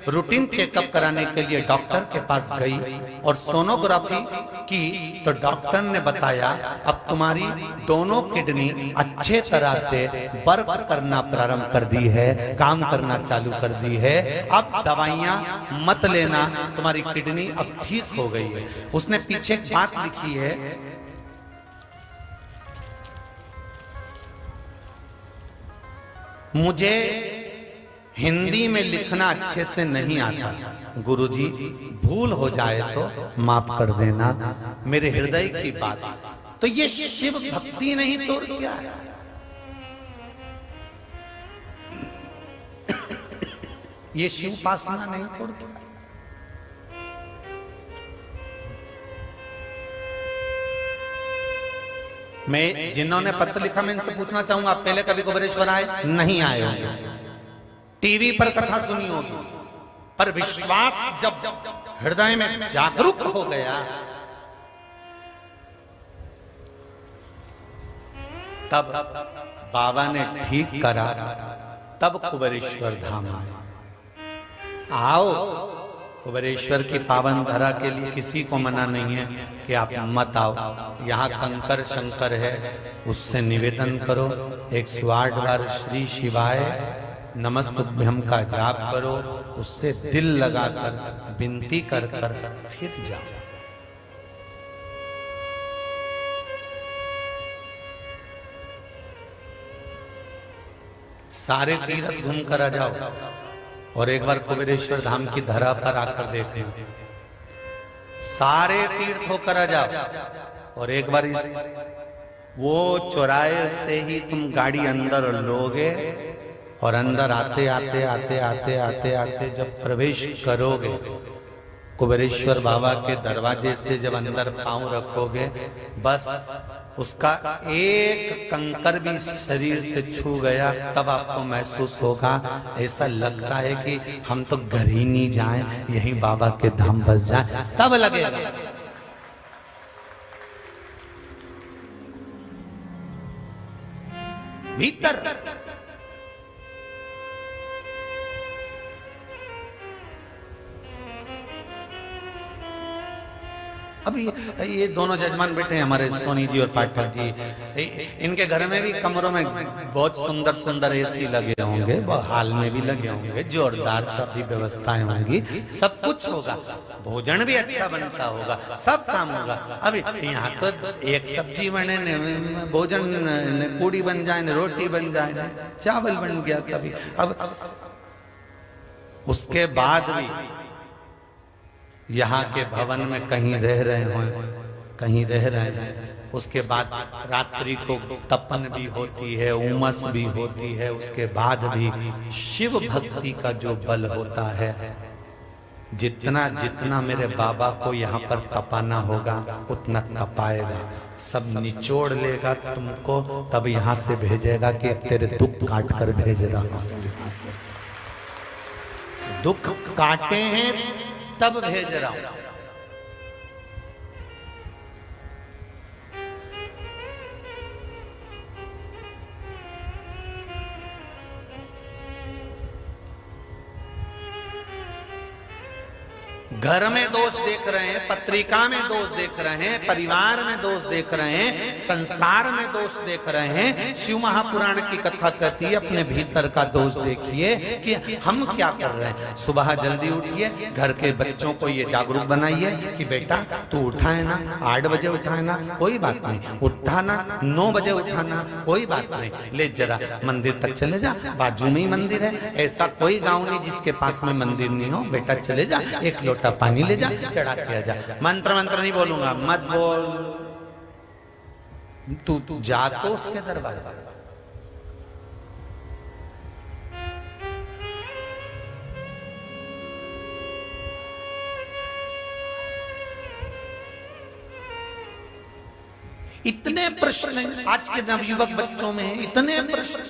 रूटीन चेकअप कराने के लिए डॉक्टर के पास गई और सोनोग्राफी की तो डॉक्टर ने बताया अब तुम्हारी दोनों किडनी अच्छे तरह से वर्क करना प्रारंभ कर दी है, काम करना चालू कर दी है, अब दवाइयां मत लेना, तुम्हारी किडनी अब ठीक हो गई है। उसने पीछे एक बात लिखी है, मुझे हिंदी में लिखना अच्छे से नहीं आता, गुरुजी भूल हो जाए तो माफ कर देना, मेरे हृदय की बात। तो ये शिव भक्ति नहीं तो क्या है? ये शिव उपासना नहीं तो क्या? मैं जिन्होंने पत्र लिखा मैं इनसे पूछना चाहूंगा, आप पहले कभी कुबेरेश्वर आए? नहीं आए होंगे, टीवी पर कथा सुनी होगी, पर विश्वास जब हृदय में जागरूक हो गया तब बाबा ने ठीक करा, तब कुबेरेश्वर धाम आए। आओ, कुबेरेश्वर की पावन धरा के लिए किसी को मना नहीं है कि आप मत आओ। यहाँ कंकर शंकर है, उससे निवेदन करो, 108 बार श्री शिवाय नमस्तुभ्यम का जाप करो, उससे दिल लगाकर विनती कर कर फिर जाओ। सारे तीर्थ घूम कर आ जाओ और एक बार कुबेरेश्वर धाम की धरा पर आकर देखना। सारे तीर्थ होकर आ जाओ और एक बार इस वो चौराहे से ही तुम गाड़ी अंदर लोगे और अंदर आते आते आते आते आते आते जब प्रवेश करोगे कुबेरेश्वर बाबा के दरवाजे से जब अंदर पांव रखोगे, बस उसका एक कंकर भी शरीर से छू गया तब आपको महसूस होगा, ऐसा लगता है कि हम तो घर ही नहीं जाएं, यहीं बाबा के धाम बस जाएं, तब लगेगा। भीतर अभी ये दोनों जजमान बैठे हैं हमारे सोनी जी और पाठक जी, इनके घर में भी कमरों में बहुत सुंदर सुंदर एसी लगे होंगे, हाल में भी लगे होंगे, जोरदार सभी व्यवस्थाएं होंगी, सब कुछ होगा, भोजन भी अच्छा बनता होगा, सब काम होगा। अभी यहाँ तो एक सब्जी बने न भोजन न पूड़ी बन जाए न रोटी बन जाए न चावल बन गया कभी। अब उसके बाद भी यहाँ के भवन में कहीं रह रहे हो, कहीं रह रहे हैं, उसके बाद रात्रि को तपन भी होती है, उमस भी होती है, उसके बाद भी शिव भक्ति का जो बल होता है, जितना जितना मेरे बाबा को यहाँ पर तपाना होगा उतना तपाएगा, सब निचोड़ लेगा तुमको, तब यहाँ से भेजेगा कि तेरे दुख काट कर भेज रहा हूं, दुख काटे हैं तब भेज रहा हूं। घर में दोष देख रहे हैं, पत्रिका में दोष देख रहे हैं, परिवार में दोष देख रहे हैं, संसार में दोष देख रहे हैं। शिव महापुराण की कथा कहती है अपने भीतर का दोष देखिए कि हम क्या कर रहे हैं। सुबह जल्दी उठिए, घर के बच्चों को ये जागरूक बनाइए कि बेटा तू उठाए ना, 8 बजे उठाए ना, कोई बात नहीं, उठाना 9 बजे उठाना, कोई बात नहीं, ले जरा मंदिर तक चले जा, बाजू में ही मंदिर है, ऐसा कोई गाँव नहीं जिसके पास में मंदिर नहीं हो, बेटा चले जा, एक लोटा पानी ले जा, चढ़ा के आ जा। मंत्र नहीं बोलूंगा, मत बोल, तू जा तो उसके दरबार। इतने प्रश्न आज के नवयुवक बच्चों में, इतने प्रश्न।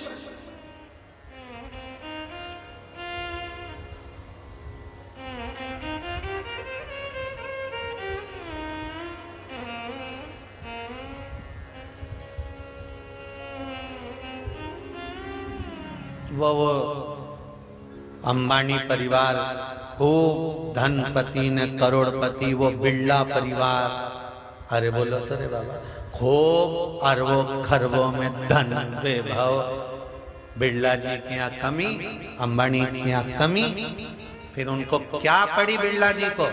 वो अंबानी परिवार खूब धनपति ने करोड़पति, वो बिरला परिवार, अरे बोलो तो रे बाबा, खूब अरबों खरबों में धन वैभव, बिरला जी की यहाँ कमी, अंबानी की यहाँ कमी। फिर उनको क्या पड़ी बिरला जी को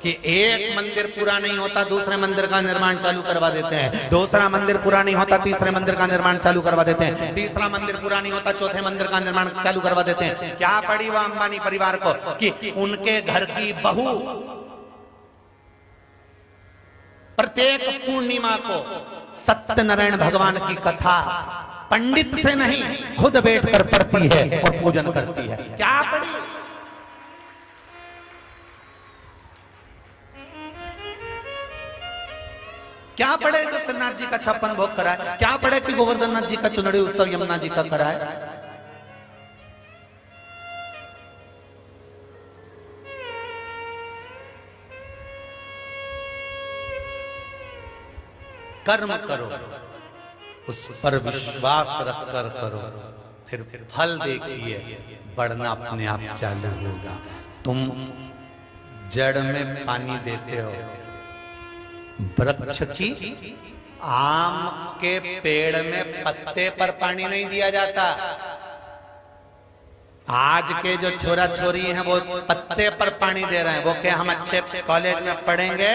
कि एक मंदिर पूरा नहीं होता दूसरे मंदिर का निर्माण चालू करवा देते हैं, दूसरा मंदिर पूरा नहीं होता तीसरे मंदिर का निर्माण चालू करवा देते हैं, तीसरा मंदिर पूरा नहीं होता चौथे मंदिर का निर्माण चालू करवा देते हैं। क्या पड़ी वह अंबानी परिवार को कि उनके घर की बहू प्रत्येक पूर्णिमा को सत्यनारायण भगवान की कथा पंडित से नहीं खुद बैठकर पढ़ती है और पूजन करती है। क्या पड़ी? क्या पड़े कि सरनाथ जी का 56 भोग कराए? क्या पड़े कि गोवर्धन नाथ जी का चुनरी उत्सव यमुना जी का कराए? कर्म करो, उस पर विश्वास रखकर करो, फिर फल देखिए बढ़ना अपने आप चालू होगा। तुम जड़ में पानी देते हो, वृक्ष की आम के पेड़ में पत्ते पर पानी नहीं दिया जाता। आज के जो छोरा छोरी हैं वो पत्ते पर पानी दे रहे हैं, वो क्या हम अच्छे कॉलेज में पढ़ेंगे,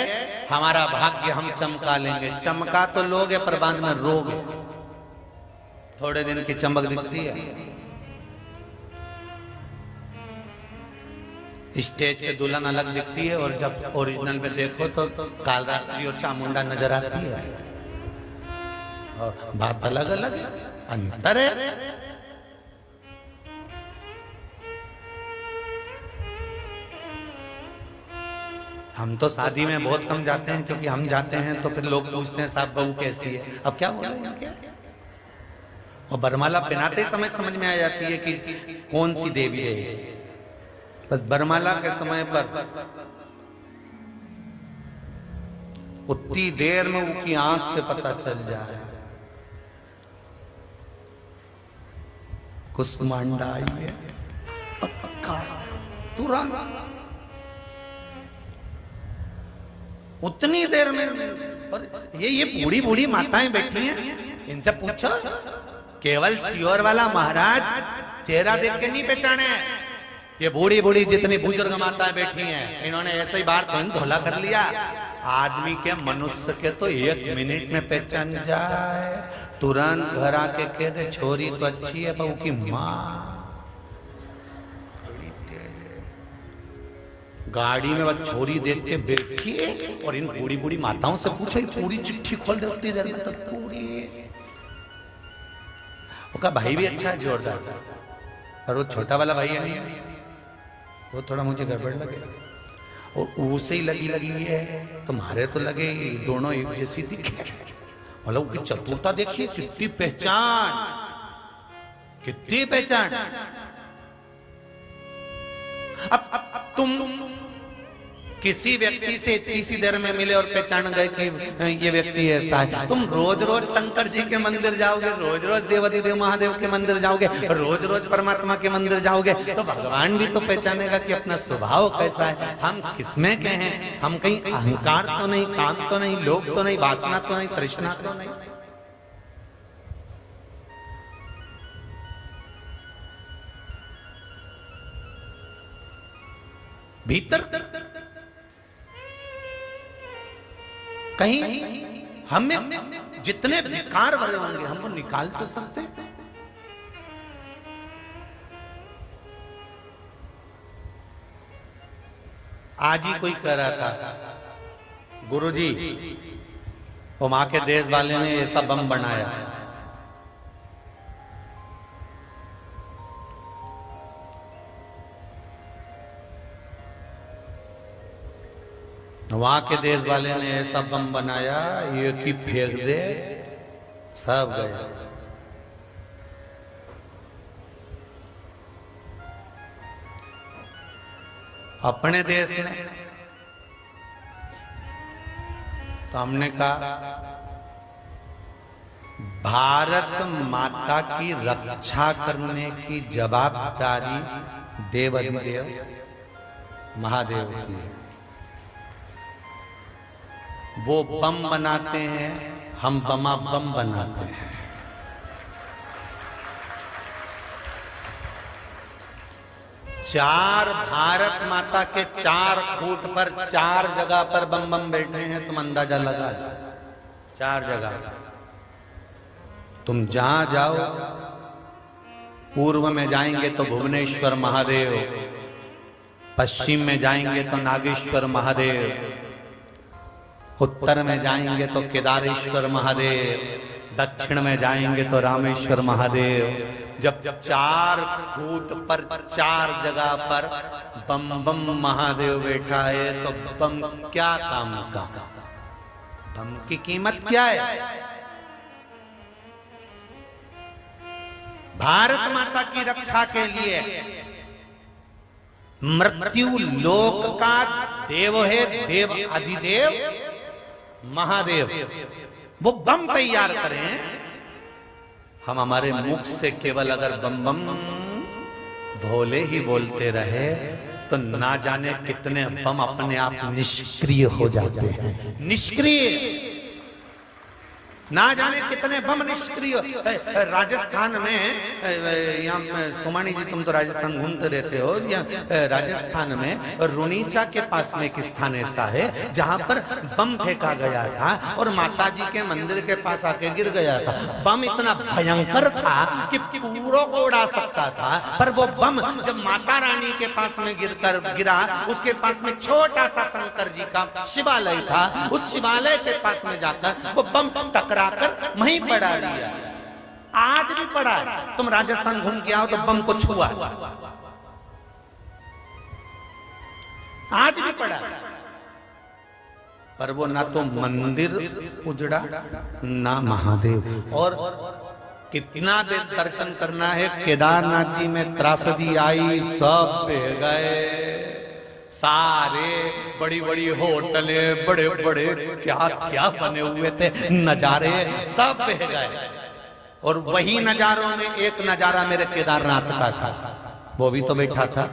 हमारा भाग्य हम चमका लेंगे। चमका तो लोगे पर बाद में रोगे, थोड़े दिन की चमक दिखती है, स्टेज पे दुल्हन अलग दिखती है और जब ओरिजिनल में देखो तो कालरात्रि और चामुंडा नजर आती है। और बात अलग अलग है, अंतर है। हम तो शादी में बहुत कम जाते हैं, क्योंकि हम जाते हैं तो फिर लोग पूछते हैं साहब बहू कैसी है। अब क्या बोले क्या? और बरमाला पहनाते समय समझ में आ जाती है कि कौन सी देवी है। बस बरमाला के समय पर उतनी देर में उनकी आंख से पता चल जाए कुसुमांडा आई है, पक्का तुरंत उतनी देर में। और ये बूढ़ी बूढ़ी माताएं बैठी हैं, इनसे पूछो। केवल सियोर वाला महाराज चेहरा देख के नहीं पहचाने। ये बूढ़ी बूढ़ी जितनी बुजुर्ग माताएं बैठी हैं, इन्होंने ऐसे ही बार तो धोला कर लिया। आदमी के मनुष्य के तो 1 मिनट में पहचान जाए, तुरंत घर आके कह दे छोरी तो अच्छी है बहू की माँ। गाड़ी में वह छोरी देख के बैठी और इन बूढ़ी बूढ़ी माताओं से पूछे, पूरी चिट्ठी खोल दे उतनी देर में तो पूरी। उसका भाई भी अच्छा है, जोरदार, पर वो छोटा वाला भाई है वो थोड़ा मुझे गड़बड़ लगे। और उसे ही लगी है, तुम्हारे तो लगे दोनों एक जैसी दिखे। मतलब उसकी चतुरता देखिए, कितनी पहचान, कितनी पहचान। अब तुम किसी व्यक्ति से इतनी सी देर में मिले और पहचान गए कि ये व्यक्ति ऐसा है। तुम रोज रोज शंकर जी के मंदिर जाओगे, रोज रोज देवाधिदेव महादेव के मंदिर जाओगे, रोज रोज परमात्मा के मंदिर जाओगे, तो भगवान भी तो पहचानेगा कि अपना स्वभाव कैसा है। हम किसमें के हैं? हम कहीं अहंकार तो नहीं, काम तो नहीं, लोभ तो नहीं, वासना तो नहीं, तृष्णा तो नहीं। भीतर कहीं हमें जितने विकार भरे होंगे हमको निकाल तो सकते। आज ही कोई कह रहा था, गुरुजी वो मां के देश वाले ने ऐसा बम बनाया। वहां के देश वाले ने ऐसा बम बनाया, ये की फेंक दे सब गए। अपने देश ने तो हमने कहा भारत माता की रक्षा करने की जवाबदारी देवाधिदेव महादेव की। वो बम बनाते हैं, हम बमा बम बनाते हैं। चार भारत माता के 4 फुट पर 4 जगह पर बम बम बैठे हैं। तुम अंदाजा लगा, 4 जगह। तुम जहां जाओ, पूर्व में जाएंगे तो भुवनेश्वर महादेव, पश्चिम में जाएंगे तो नागेश्वर महादेव, उत्तर में जाएंगे तो केदारेश्वर महादेव, दक्षिण में जाएंगे तो रामेश्वर महादेव। जब 4 फुट पर 4 जगह पर बम बम महादेव बैठा है तो बम क्या काम का? बम की कीमत क्या है? भारत माता की रक्षा के लिए मृत्यु लोक का देव है, देव अधिदेव महादेव। वो बम तैयार करें, हम हमारे मुख से केवल अगर बम बम भोले ही बोलते रहे तो ना जाने कितने बम अपने आप निष्क्रिय हो जाते हैं। निष्क्रिय ना जाने कितने बम निष्क्रिय। राजस्थान में, यहाँ सोमानी जी तुम तो राजस्थान घूमते रहते हो, या राजस्थान में रुनीचा के पास में एक स्थान ऐसा है जहां पर बम फेंका गया था और माता जी के मंदिर के पास आके गिर गया था। बम इतना भयंकर था कि पूरा को उड़ा सकता था, पर वो बम जब माता रानी के पास में गिरा, उसके पास में छोटा सा शंकर जी का शिवालय था, उस शिवालय के पास में जाकर वो बम टकराकर वहीं पड़ा दिया। आज भी पड़ा है, तुम राजस्थान घूम के आओ तो बम को छुआ, आज भी पड़ा है। पर वो ना तो मंदिर उजड़ा ना महादेव। और कितना देर दर्शन करना है। केदारनाथ जी में त्रासदी आई, सब बह गए, सारे बड़ी बड़ी होटलें, बड़े बड़े क्या क्या बने हुए थे नजारे, सब बह गए। और वही नजारों में एक नजारा मेरे केदारनाथ का था, वो भी तो बैठा था,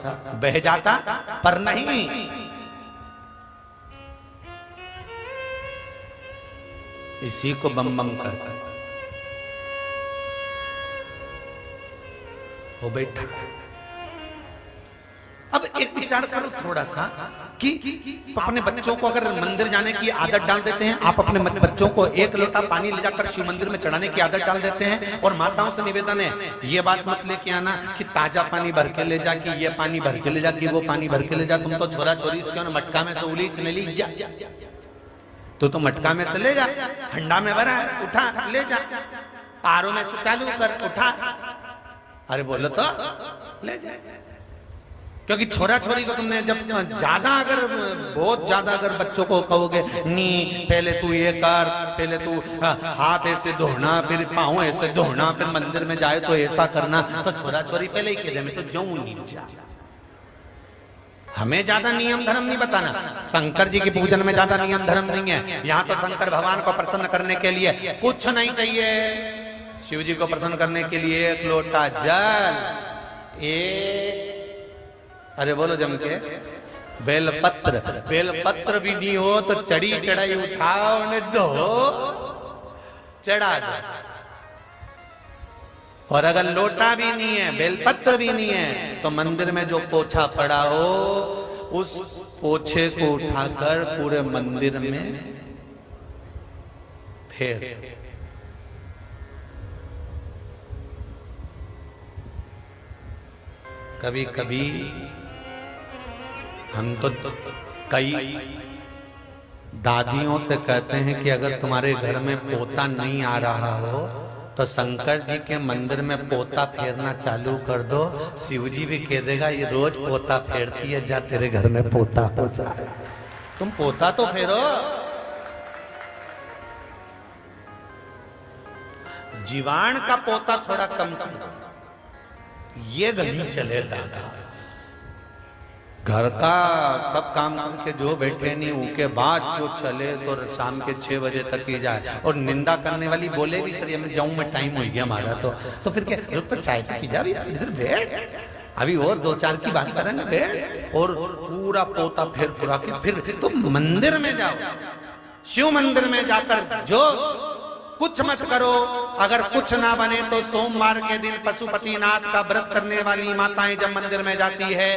बह जाता पर नहीं। इसी को बम बम करता वो बैठा। अब एक विचार करो थोड़ा सा कि अपने बच्चों को अगर मंदिर जाने की आदत डाल देते हैं, आप अपने बच्चों को एक लोटा पानी ले जाकर शिव मंदिर में चढ़ाने की आदत डाल देते हैं, और माताओं से निवेदन है ये बात मत लेके आना कि ताजा पानी भर के ले जा, कि ये पानी भर के ले जा, कि वो पानी भर के ले जा। तुम तो छोरा छोरी क्यों ना मटका में से उलीच ले ली जा, तो मटका में से ले जा, ठंडा में भरा है उठा ले जा, आरओ में से चालू कर उठा, अरे बोलो तो ले जा। क्योंकि छोरा छोरी को तुमने जब ज्यादा अगर बहुत ज्यादा अगर बच्चों को कहोगे नी पहले तू ये कर, पहले तू हाथ ऐसे धोना, फिर पाँव ऐसे धोना, फिर मंदिर में जाए तो ऐसा करना, तो छोरा छोरी पहले ही कह दे मैं तो जाऊं नहीं जा। हमें ज्यादा नियम धर्म नहीं बताना। शंकर जी की पूजन में ज्यादा नियम धर्म नहीं है। यहाँ तो शंकर भगवान को प्रसन्न करने के लिए कुछ नहीं चाहिए। शिव जी को प्रसन्न करने के लिए एक लोटा जल, अरे बोलो जम के बेलपत्र, बेलपत्र भी नहीं हो तो चढ़ी चढ़ाई उठाओ ने दो चढ़ा दो। और अगर लोटा भी नहीं है, बेलपत्र भी नहीं है, तो मंदिर में जो पोछा पड़ा हो उस पोछे को उठाकर पूरे मंदिर में फेर। कभी कभी हम तो कई दादियों से कहते हैं कि अगर तुम्हारे घर में पोता नहीं आ रहा हो तो शंकर जी के मंदिर में पोता फेरना चालू कर दो। शिव जी भी कह देगा ये रोज पोता फेरती है, जा तेरे घर में पोता हो जाए। तुम पोता तो फेरो। जीवाण का पोता थोड़ा कम कर दो, ये गली चले दादा। घर का सब काम करके जो बैठे नहीं उनके बाद जो चले तो शाम के 6 बजे तक ही जाए। और निंदा करने वाली बोले भी सर मैं जाऊं, मैं टाइम हो गया हमारा, तो फिर क्या रुक तो चाय पी जा, इधर बैठ, अभी और 2-4 की बात करेंगे बैठ। और पूरा पोता फिर पूरा के फिर तुम मंदिर में जाओ, शिव मंदिर में जाकर जो कुछ मत करो। अगर कुछ ना बने तो सोमवार के दिन पशुपतिनाथ का व्रत करने वाली माताएं जब मंदिर में जाती है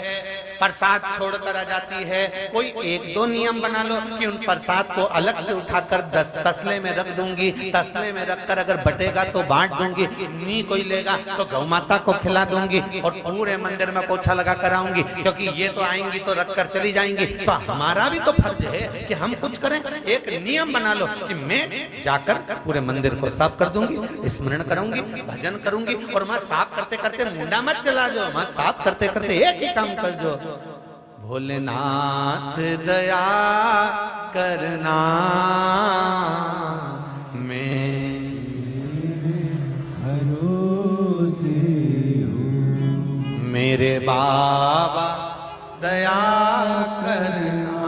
प्रसाद छोड़कर आ जाती है, कोई 1-2 नियम बना लो कि उन प्रसाद को अलग से उठाकर तसले में रख दूंगी, तसले में रखकर अगर बटेगा तो बांट दूंगी, नहीं कोई लेगा तो गौ माता को खिला दूंगी, और पूरे मंदिर में पोछा लगा कर आऊंगी। क्योंकि ये तो आएंगी तो रख कर चली जाएंगी, तो हमारा भी तो फर्ज है कि हम कुछ करें। एक नियम बना लो कि मैं जाकर पूरे मंदिर को साफ कर दूंगी, स्मरण करूंगी, भजन करूंगी, और मैं साफ करते करते मुंडा मत चला जाओ, मैं साफ करते करते एक ही काम कर जो, भोलेनाथ दया करना मैं भरोसे हूँ, मेरे बाबा दया करना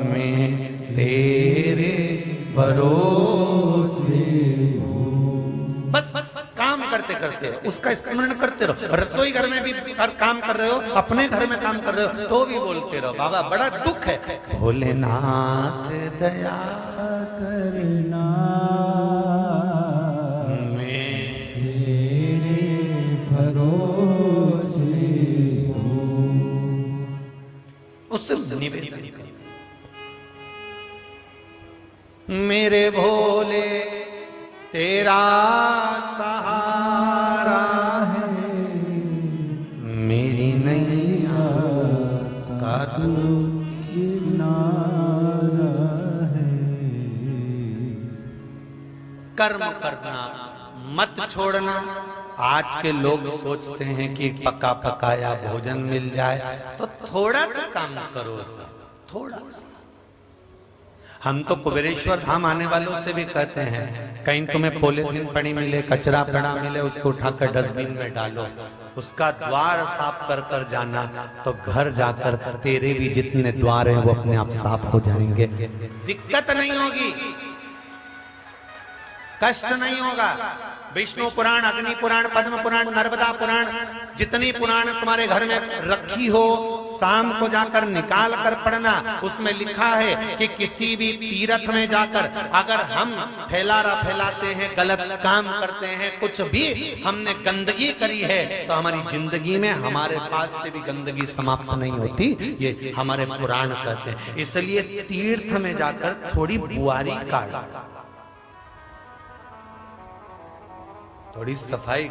मैं तेरे भरोसे हूँ। बस काम करते करते उसका स्मरण करते रहो। रसोई घर में भी काम कर रहे हो, अपने घर में काम कर रहे हो तो भी बोलते रहो बाबा बड़ा दुख है। भोलेनाथ दया करना मेरे भरोसे उससे निवेदन मेरे भोले तेरा सहारा है, मेरी नैया का तू किनारा है। कर्म करना मत छोड़ना। आज के लोग सोचते हैं कि पका पकाया भोजन मिल जाए तो थोड़ा तो काम करो सा, थोड़ा सा। हम तो कुबेरेश्वर धाम आने वालों से भी कहते हैं कहीं तुम्हें पॉलीथीन पड़ी मिले, कचरा पड़ा मिले, उसको उठाकर डस्टबिन में डालो, उसका द्वार साफ कर कर जाना, तो घर जाकर तेरे भी जितने द्वार हैं वो अपने आप साफ हो जाएंगे। दिक्कत नहीं होगी, कष्ट नहीं होगा। विष्णु पुराण, अग्नि पुराण, पद्म पुराण, नर्मदा पुराण, जितनी पुराण तुम्हारे घर में रखी हो शाम को जाकर निकाल कर पढ़ना। उसमें लिखा है कि किसी भी तीर्थ में जाकर अगर हम फैलाते हैं, गलत काम करते हैं, कुछ भी हमने गंदगी करी है तो हमारी जिंदगी में हमारे पास से भी गंदगी समाप्त नहीं होती। ये हमारे पुराण कहते हैं। इसलिए तीर्थ में जाकर थोड़ी बुआरी काट, थोड़ी सफाई,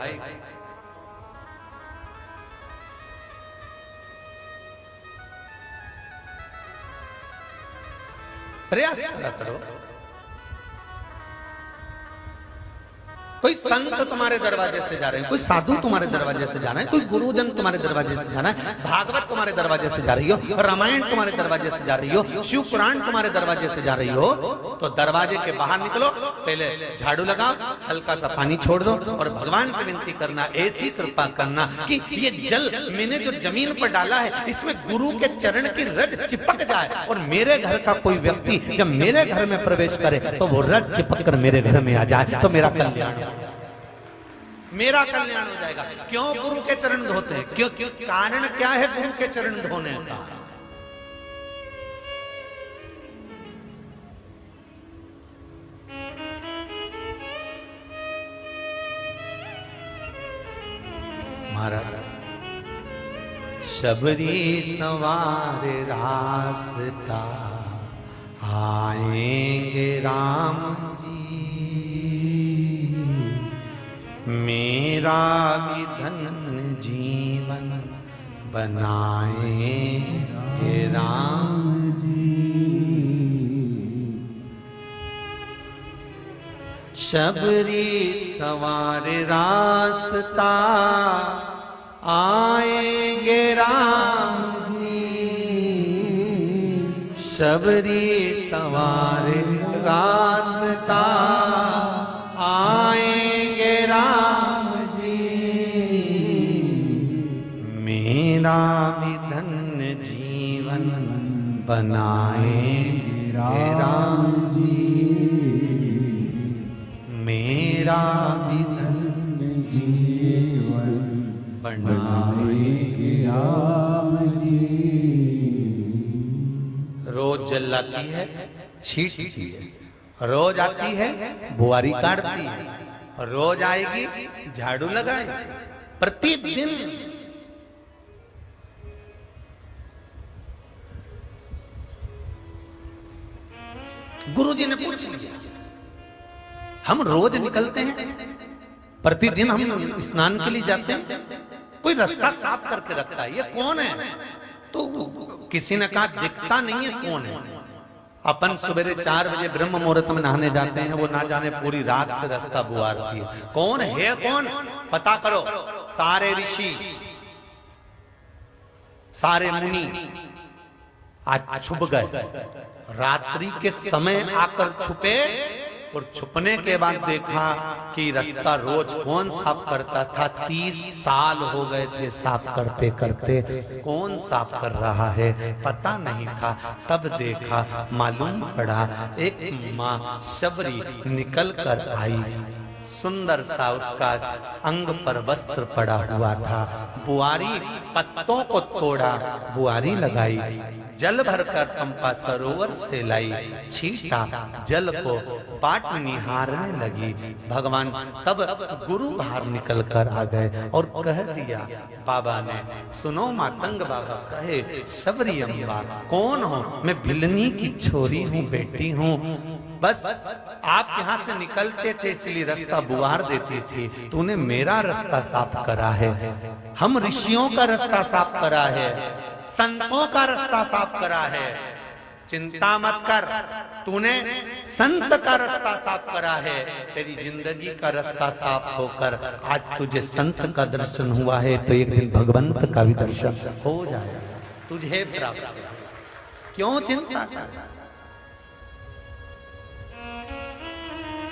प्रयास करो। कोई संत तुम्हारे दरवाजे से जा रहे हैं, कोई साधु तुम्हारे दरवाजे से जा रहे हैं, कोई गुरुजन तुम्हारे दरवाजे से जा रहा है, भागवत तुम्हारे दरवाजे से जा रही हो, रामायण तुम्हारे दरवाजे से जा रही हो, शिव पुराण तुम्हारे दरवाजे से जा रही हो, तो दरवाजे के बाहर निकलो, पहले झाड़ू लगाओ, हल्का सा पानी छोड़ दो और भगवान से विनती करना, ऐसी कृपा करना कि ये जल मैंने जो जमीन पर डाला है इसमें गुरु के चरण की रज चिपक जाए और मेरे घर का कोई व्यक्ति जब मेरे घर में प्रवेश करे तो वो रज चिपक कर मेरे घर में आ जाए तो मेरा कल्याण, मेरा कल्याण हो जाएगा। क्यों गुरु के चरण धोते हैं? क्यों? कारण क्या है गुरु के चरण धोने का? महाराज शबरी सवार रास्ता आएंगे राम जी, मेरा भी धन्य जीवन बनाएंगे राम जी। शबरी सवार रास्ता आएंगे राम जी, शबरी सवार रास्ता आएंगे राम जी, मेरा भी धन्य जीवन बनाएंगे राम जी, मेरा भी धन्य जीवन बनाएंगे राम जी। रोज जल लाती है, छींटती है, रोज आती है, बुआरी काटती है, रोज आएगी, झाड़ू लगाएगी, प्रतिदिन। गुरुजी ने पूछ लिया, हम रोज निकलते हैं, प्रतिदिन हम स्नान के लिए जाते हैं, कोई रास्ता साफ करके रखता है, ये कौन है? तो किसी ने कहा दिखता नहीं है कौन है। अपन सवेरे 4 बजे ब्रह्म मुहूर्त में नहाने जाते हैं, वो ना जाने पूरी रात से रास्ता बुआरती है। कौन है? कौन? पता करो। सारे ऋषि, सारे मुनि आज छुप गए, रात्रि के समय आकर छुपे और छुपने के बाद देखा कि रास्ता रोज कौन साफ करता था। 30 साल हो गए थे साफ करते करते, कौन साफ कर रहा है पता नहीं था। तब देखा, मालूम पड़ा एक माँ शबरी निकल कर आई सुंदर सा उसका अंग पर वस्त्र पड़ा हुआ था। बुआरी पत्तों को तोड़ा, बुआरी लगाई, जल भरकर पंपा सरोवर से लाई, छीटा जल को बाट निहारने लगी। भगवान तब गुरु बाहर निकल कर आ गए और कह दिया बाबा ने, सुनो मातंग बाबा कहे, सबरी अम्बा कौन हो? मैं भिलनी की छोरी हूँ, बेटी हूँ। बस आप यहाँ से निकलते थे इसलिए रास्ता बुआर देती थी, तूने मेरा रास्ता साफ करा है, हम ऋषियों का रास्ता साफ करा है, संतों का रास्ता साफ करा है। चिंता मत कर, तूने संत का रास्ता साफ करा है, तेरी जिंदगी का रास्ता साफ होकर आज तुझे संत का दर्शन हुआ है, तो एक दिन भगवंत का भी दर्शन हो जाएगा, तुझे प्राप्त। क्यों चिंता कर?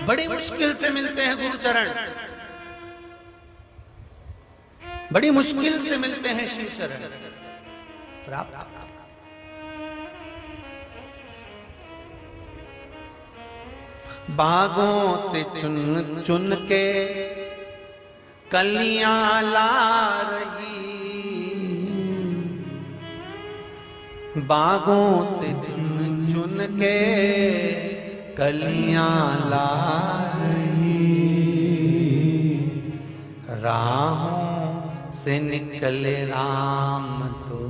बड़ी मुश्किल से मिलते हैं गुरु चरण, बड़ी मुश्किल से मिलते हैं शिव चरण प्राप्त। बागों से चुन चुन के कलियां ला रही, बागों से चुन चुन के कलियां ला रही, राहों से निकले राम तो।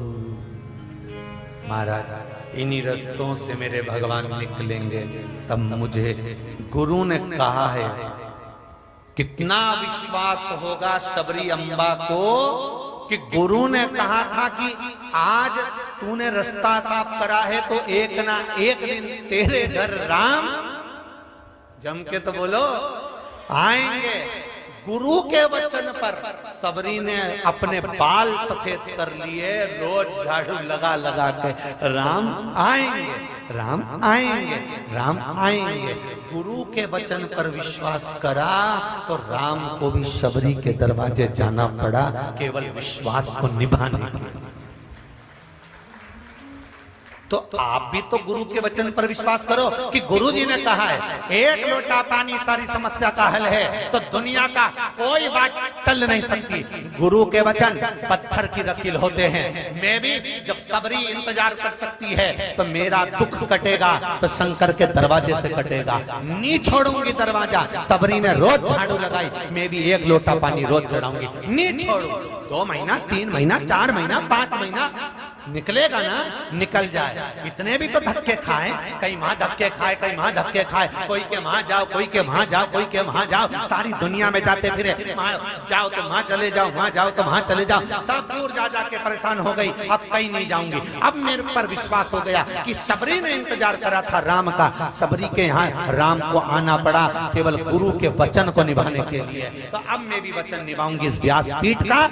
महाराज इन्हीं रस्तों से मेरे भगवान निकलेंगे, तब मुझे गुरु ने कहा है, कितना विश्वास होगा शबरी अम्बा को कि गुरु ने कहा था कि आज तूने रास्ता साफ करा है तो एक ना एक दिन तेरे घर राम, जम के तो बोलो, आएंगे। गुरु के वचन पर सबरी ने अपने बाल सफेद कर लिए, रोज झाड़ू लगा लगा के राम आएंगे, राम आएंगे, राम आएंगे। गुरु के वचन पर विश्वास करा तो राम को भी शबरी के दरवाजे जाना पड़ा, केवल विश्वास को निभाने के लिए। तो आप भी तो गुरु के वचन पर विश्वास करो कि गुरु जी ने कहा है एक लोटा पानी सारी समस्या का हल है, तो दुनिया का कोई बात टल नहीं सकती। गुरु के वचन पत्थर की रकील होते हैं। मैं भी जब सबरी इंतजार कर सकती है तो मेरा दुख कटेगा तो शंकर के दरवाजे से कटेगा, नहीं छोड़ूंगी दरवाजा। सबरी ने रोज झाड़ू लगाई, मैं भी एक लोटा पानी रोज चढ़ाऊंगी, नहीं छोड़ूंगी। 2 महीना, 3 महीना, 4 महीना, 5 महीना निकलेगा ना, निकल जाए। इतने भी तो धक्के खाए, कहीं वहां धक्के खाए, कहीं वहां धक्के खाए, कोई के वहां जाओ, कोई के वहां जाओ, कोई के वहां जाओ, सारी दुनिया में जाते फिरे, वहां जाओ तो वहां चले जाओ, वहां जाओ तो वहां चले जाओ, सब दूर जा जाके परेशान हो गई, अब कहीं नहीं जाऊंगी। अब मेरे पर विश्वास हो गया कि सबरी ने इंतजार करा था राम का, सबरी के यहाँ राम को आना पड़ा केवल गुरु के वचन को निभाने के लिए। तो अब मैं भी वचन निभाऊंगी, इस व्यासपीठ का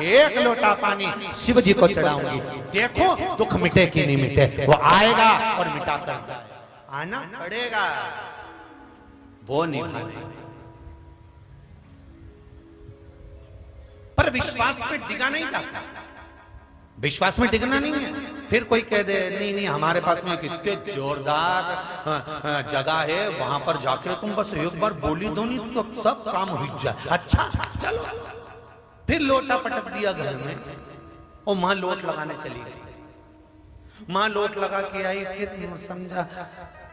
एक लोटा पानी शिव जी को चढ़ाऊंगी। देखो दुख मिटे कि नहीं मिटे, वो आएगा और मिटा कर जाए, आना पड़ेगा, वो नहीं पर विश्वास पे डिगा नहीं जाता, विश्वास में टिकना नहीं है। फिर कोई कह दे नहीं नहीं हमारे पास में कितने जोरदार जगह है, वहां पर जाके तुम बस एक बार बोली दो नहीं तो सब काम हो जाए। अच्छा चलो, फिर लोटा पटक दिया घर में और मां लोट लगाने चली गई। मां लोट लगा के आई, फिर समझा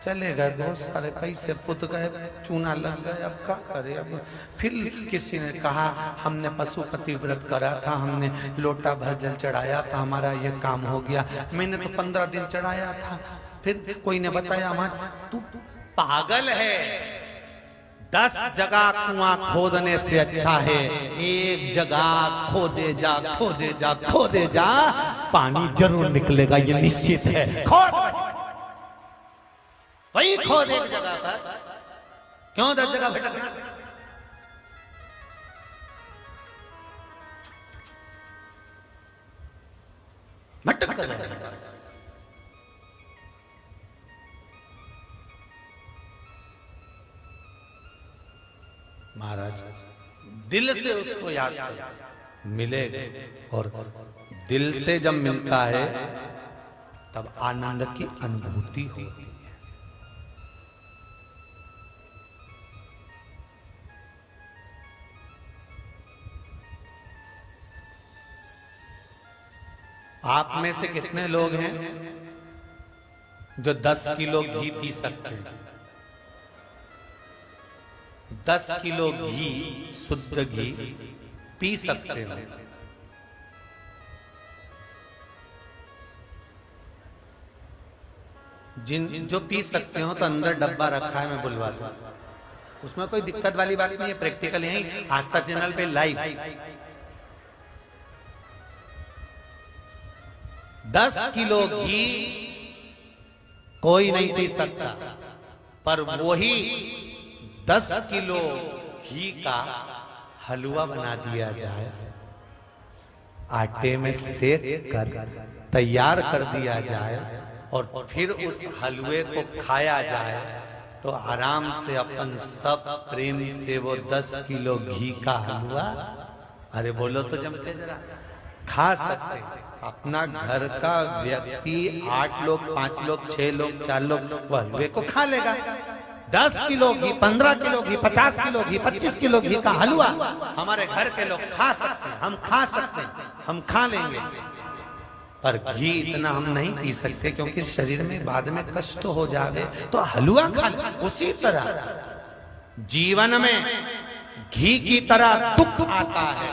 चले गए, बहुत सारे पैसे पुत गए, चूना लग गए, अब क्या करे। अब फिर किसी ने कहा हमने पशुपति व्रत करा था, हमने लोटा भर जल चढ़ाया था, हमारा ये काम हो गया। मैंने तो 15 दिन चढ़ाया था। फिर कोई ने बताया मां तू पागल है, 10 जगह कुआं खोदने से अच्छा है एक जगह खोदे जा, खोदे जा, खोदे जा, पानी जरूर निकलेगा, ये निश्चित है। खोद वही खोद एक जगह पर, क्यों 10 जगह भटकना। भटक कर महाराज दिल से उसको याद कर मिलेगा, और दिल से जब मिलता है तब आनंद की अनुभूति होती है। आप में से कितने लोग हैं जो 10 किलो घी पी सकते हैं? 10 किलो घी, शुद्ध घी पी सकते हो? जिन जो पी सकते हो तो अंदर डब्बा रखा है, मैं बुलवा दूं, उसमें कोई दिक्कत वाली बात नहीं है। प्रैक्टिकल यही आस्था चैनल पे लाइव 10 किलो घी कोई नहीं पी सकता, पर वही 10 किलो घी का हलवा बना दिया जाए, आटे में सेक कर तैयार कर दिया जाए और फिर उस हलवे को खाया जाए, तो आराम से अपन सब प्रेम से वो 10 किलो घी का हलवा, अरे बोलो तो जम के जरा, खा सकते। अपना घर का व्यक्ति 8 लोग, 5 लोग, 6 लोग, 4 लोग वो हलवे को खा लेगा। 10 किलो घी, 15 किलो घी, 50 किलो घी, 25 किलो घी का हलवा हमारे घर के लोग खा सकते हैं, हम खा सकते हैं, हम खा लेंगे, पर घी इतना हम नहीं पी सकते, क्योंकि शरीर में बाद में कष्ट हो जाए तो हलवा खा ले। उसी तरह जीवन में घी की तरह दुख आता है,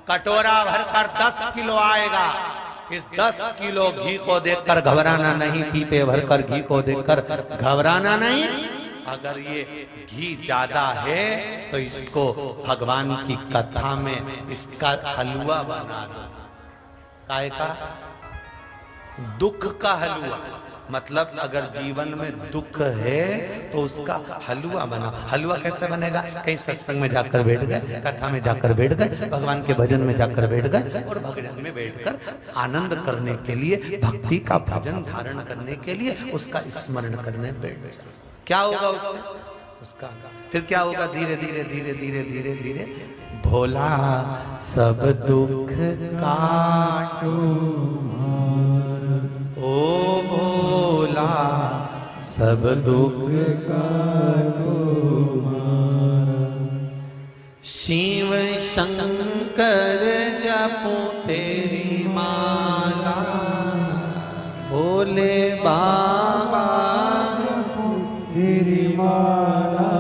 कटोरा भरकर 10 किलो आएगा, इस 10 किलो घी को देखकर घबराना नहीं, पीपे भरकर घी को देखकर घबराना नहीं। अगर ये घी ज्यादा है तो इसको भगवान की कथा में इसका हलवा बना दो। काय का? दुख का हलवा। मतलब अगर जीवन में दुख है तो उसका हलवा बना। हलवा कैसे बनेगा? कहीं सत्संग में जाकर बैठ गए, कथा में जाकर बैठ गए, भगवान के भजन में जाकर बैठ गए और भजन में बैठकर आनंद करने के लिए, भक्ति का भजन धारण करने के लिए उसका स्मरण करने बैठ जाए। क्या होगा उसका? फिर क्या होगा? धीरे धीरे धीरे धीरे धीरे धीरे भोला सब दुख काटो, ओ भोला सब दुख काटो, शिव शंकर जपो तेरी माला, भोले बाबा जपो तेरी माला,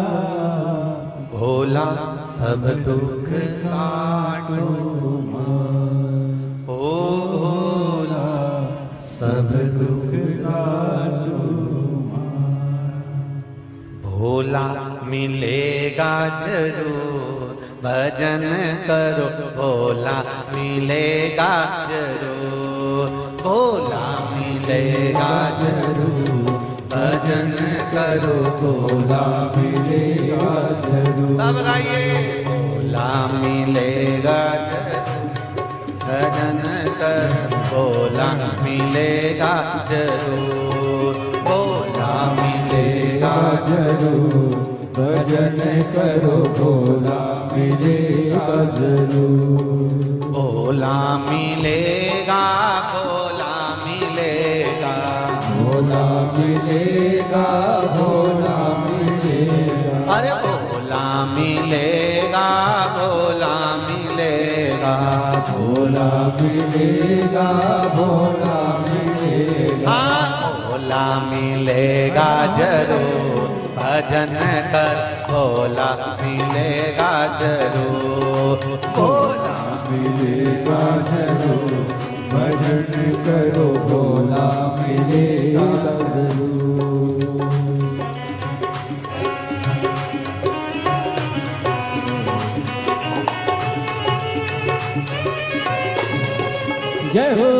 भोला सब दुख काटो, ओ भोला सब दुख काटो, भोला मिलेगा जरूर, भजन करो भोला मिलेगा जरूर, भोला मिलेगा जरूर, भजन करो भोला मिलेगा जरूर। सब गाइए। भोला मिलेगा भजन करो भोला मिलेगा जरूर, भोला मिलेगा जरूर, भजन करो भोला मिलेगा जरूर, भोला मिलेगा, भोला मिलेगा, भोला मिलेगा, भोला मिलेगा, अरे भोला मिलेगा, भोला मिलेगा, भोला मिलेगा, भोला मिलेगा, हाँ भोला मिलेगा जरूर, भजन कर भोला मिलेगा जरूर, भोला मिलेगा जरूर, भजन करो भोला मिलेगा जरूर। जय हो।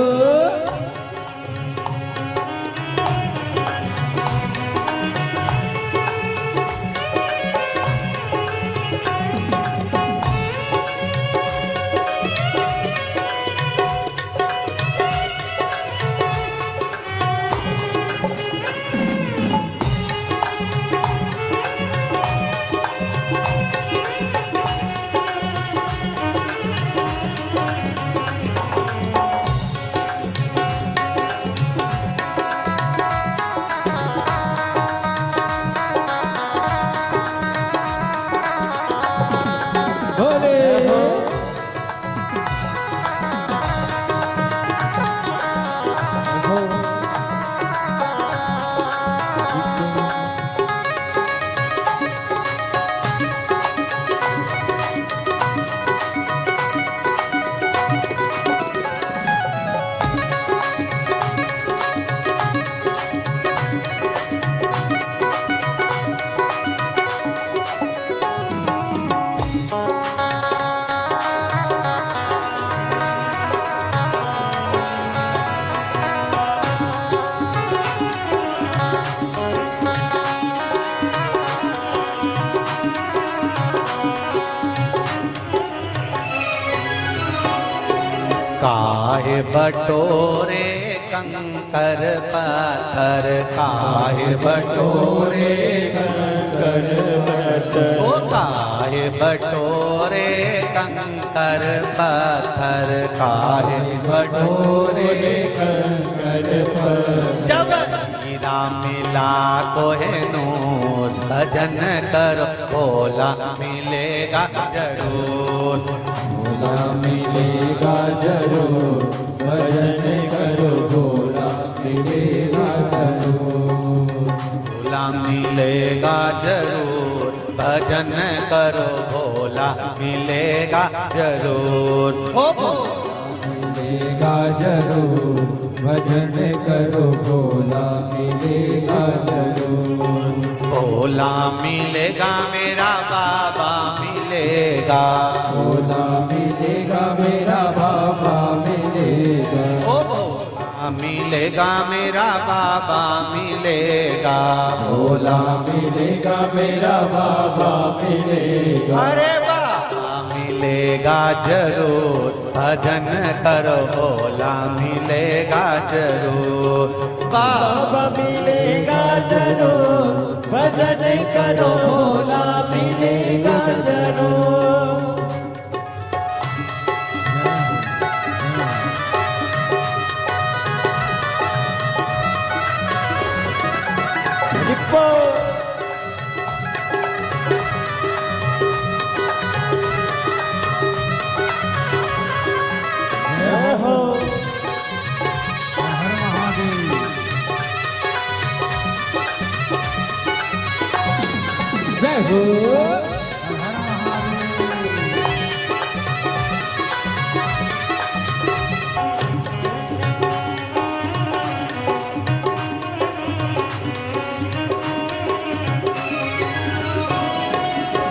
काहे बटोरे कंकर पत्थर, काहे बटोरे कंकर पत्थर, ओ काहे बटोरे कंकर पत्थर, काहे बटोरे कंकर पत्थर। जब हीरा मिला कोहिनूर, भजन करो भोला मिलेगा जरूर, भोला मिलेगा जरूर, भजन करो भोला मिलेगा जरूर, भोला मिलेगा जरूर, भजन करो भोला मिलेगा जरूर, ओ मिलेगा जरूर, भजन करो भोला मिलेगा जरूर, भोला मिलेगा मेरा बाबा मिलेगा, भोला मिलेगा मेरा बाबा मिलेगा, ओ भोला मिलेगा मेरा बाबा मिलेगा, भोला मिलेगा मेरा बाबा मिलेगा, अरे बाबा मिलेगा जरूर, भजन करो भोला मिलेगा जरूर, बाबा मिलेगा जरूर, भजन करो भोला मिलेगा जरूर। जय हो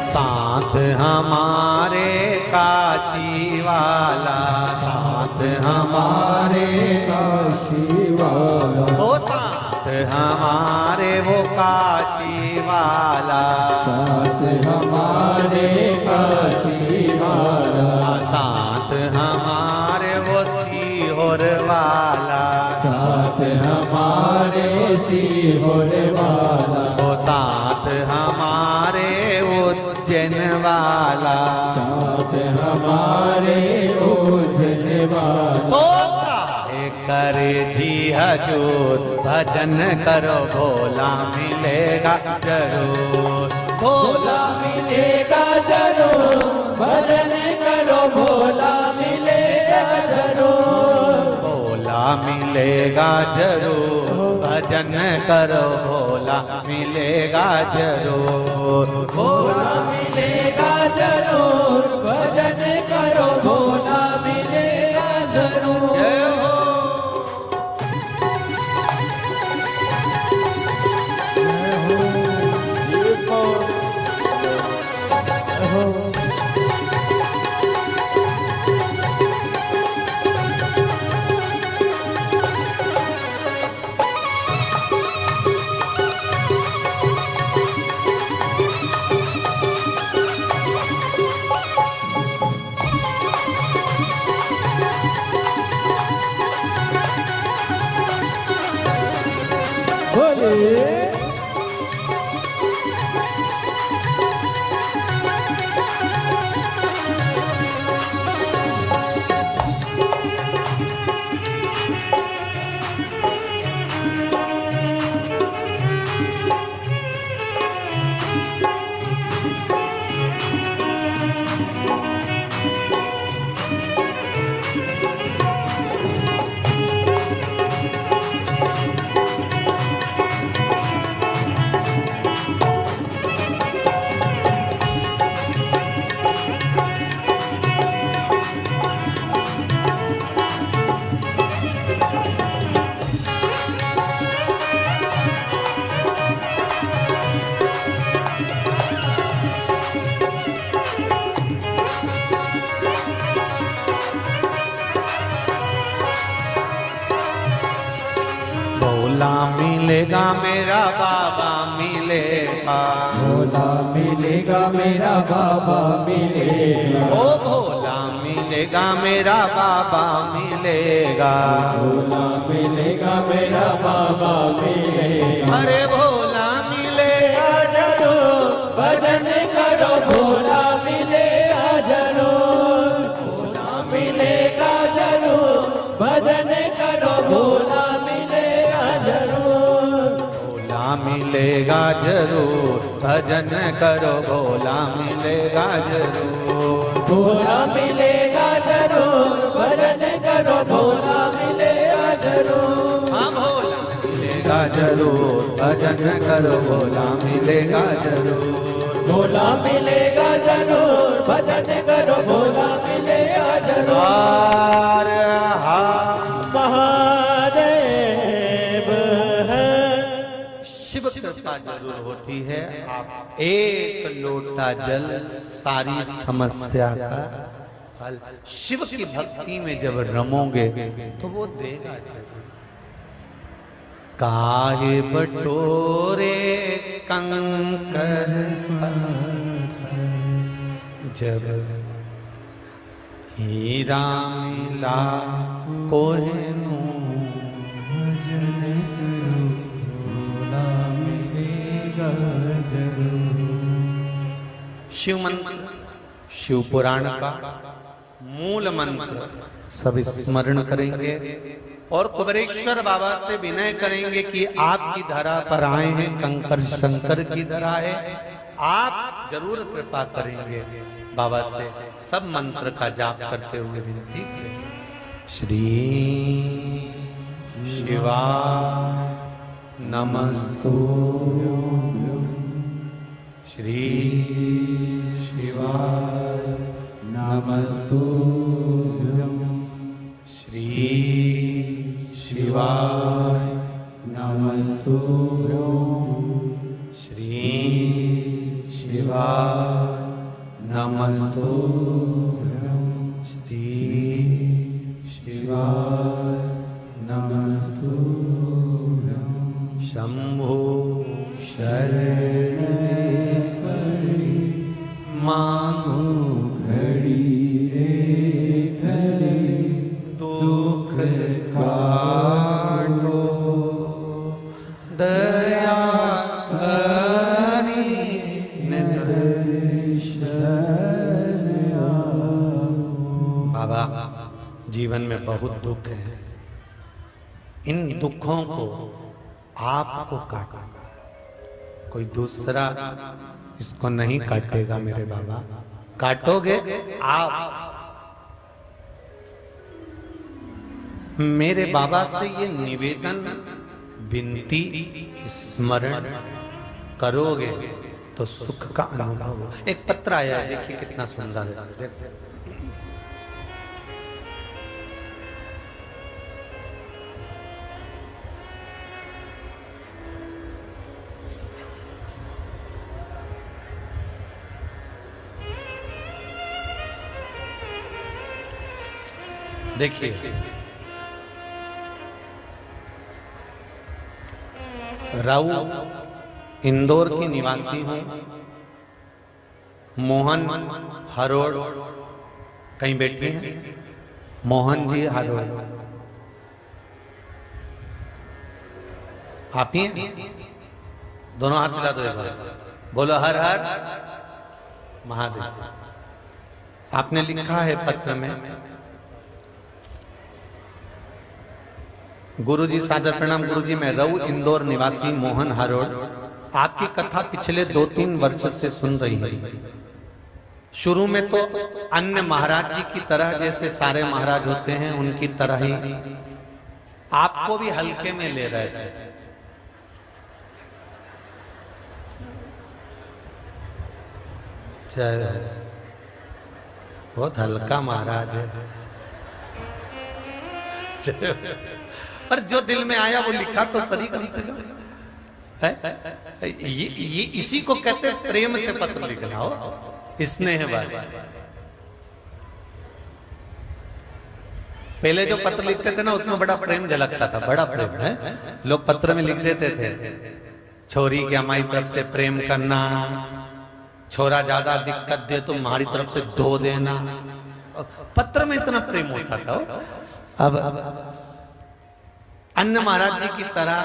साथ हमारे काशी वाला, साथ हमारे काशी वाला, ओ साथ हमारे वो काशी वाला, साथ हमारे काशी वाला, साथ हमारे वो सीहोर वाला, साथ हमारे सीहोर वाला, वो साथ हमारे उज्जैन वाला, साथ हमारे ओझल वाला, ओ काहे करे जी हजूर, भजन करो भोला मिलेगा जरूर, भोला मिलेगा जरूर, भजन करो भोला मिलेगा जरूर, भोला मिलेगा जरूर, भजन करो भोला मिलेगा जरूर, भोला मिलेगा जरूर, भजन करो भोला मिलेगा जरूर। जय हो। बोले भोला मिलेगा मेरा बाबा मिलेगा, पास। भोला मिलेगा मेरा बाबा मिलेगा। ओ भोला मिलेगा मेरा बाबा मिलेगा। भोला मिलेगा मेरा बाबा मिलेगा। अरे भोला मिलेगा जरूर भजन करो भोला मिलेगा जरूर। भोला मिलेगा जरूर भजन करो भोला मिलेगा जरूर। भोला मिलेगा जरूर भजन करो भोला मिलेगा जरूर। भोला मिलेगा जरूर भजन करो भोला मिलेगा जरूर। हाँ भोला मिलेगा जरूर भजन करो भोला मिलेगा जरूर। भोला मिलेगा जरूर भजन करो भोला मिलेगा जरूर। हर हर महादेव है। शिव कृपा जरूर होती है। आप एक लोटा जल सारी समस्या का हल। शिव की भक्ति में जब रमोगे तो वो देगा जरूर। काहे बटोरे कंकर जब हीरा मिला कोहिनूर। शिव मंत्र शिव पुराण का मूल मंत्र सब स्मरण करेंगे और कुबेरेश्वर बाबा से विनय करेंगे कि आपकी धरा पर आए हैं, कंकर शंकर की धरा है, आप जरूर कृपा करेंगे। बाबा से सब मंत्र का जाप करते हुए विनती करेंगे। श्री शिवाय नमस्तुभ्यं। श्री शिवाय नमस्तुभ्यं। श्री शिवाय नमस्तुभ्यं। श्री शिवाय नमस्तुभ्यं। श्री शिवाय नमस्तुभ्यं। शंभो शरण मांगो घड़ी घड़ी दुख काटो दया करी निदर्शन। बाबा जीवन में बहुत दुख है, इन दुखों को आपको काटना, कोई दूसरा इसको नहीं काटेगा मेरे बाबा। काटोगे आप। मेरे बाबा से ये निवेदन विनती स्मरण करोगे तो सुख का अनुभव हो। एक पत्र आया है, देखिए कितना सुंदर है। देखिए राउ इंदौर की निवासी हूं। मोहन हरोड़ कहीं बैठे हैं, मोहन जी हरोड़ आप ही हैं? दोनों हाथ मिला दो एक बार, बोलो हर हर महादेव। आपने लिखा है पत्र में, गुरुजी सादर प्रणाम। गुरुजी मैं रऊ इंदौर निवासी मोहन हरोड़ आपकी कथा पिछले 2-3 वर्ष से सुन रही है। शुरू में तो अन्य महाराज जी की तरह, जैसे सारे महाराज होते हैं उनकी तरह ही आपको भी हल्के में ले रहे थे। बहुत हल्का महाराज है, पर जो दिल में आया वो लिखा तो सही कम से कम है। ये इसी को कहते हैं प्रेम से पत्र लिखना हो, स्नेह वाला। पहले जो पत्र लिखते थे ना उसमें बड़ा प्रेम झलकता था, बड़ा प्रेम है। लोग पत्र में लिख देते थे छोरी के हमारी तरफ से प्रेम करना, छोरा ज्यादा दिक्कत दे तो हमारी तरफ से धो देना। पत्र में इतना प्रेम होता था। अब अन्य महाराज जी की तरह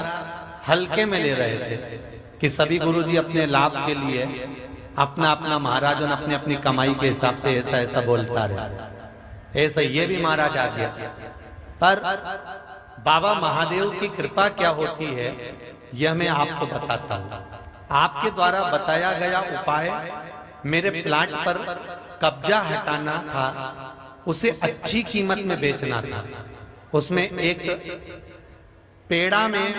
हल्के में ले रहे थे कि सभी गुरुजी अपने लाभ के लिए अपना अपना महाराज और अपनी अपनी कमाई के हिसाब से ऐसा ऐसा बोलता रहे। ऐसा ये भी महाराज आ गया। पर बाबा महादेव की कृपा क्या होती है यह मैं आपको बताता हूं। आपके द्वारा बताया गया उपाय मेरे प्लाट पर कब्जा हटाना था, उसे अच्छी कीमत में बेचना था। उसमें एक पेड़ा में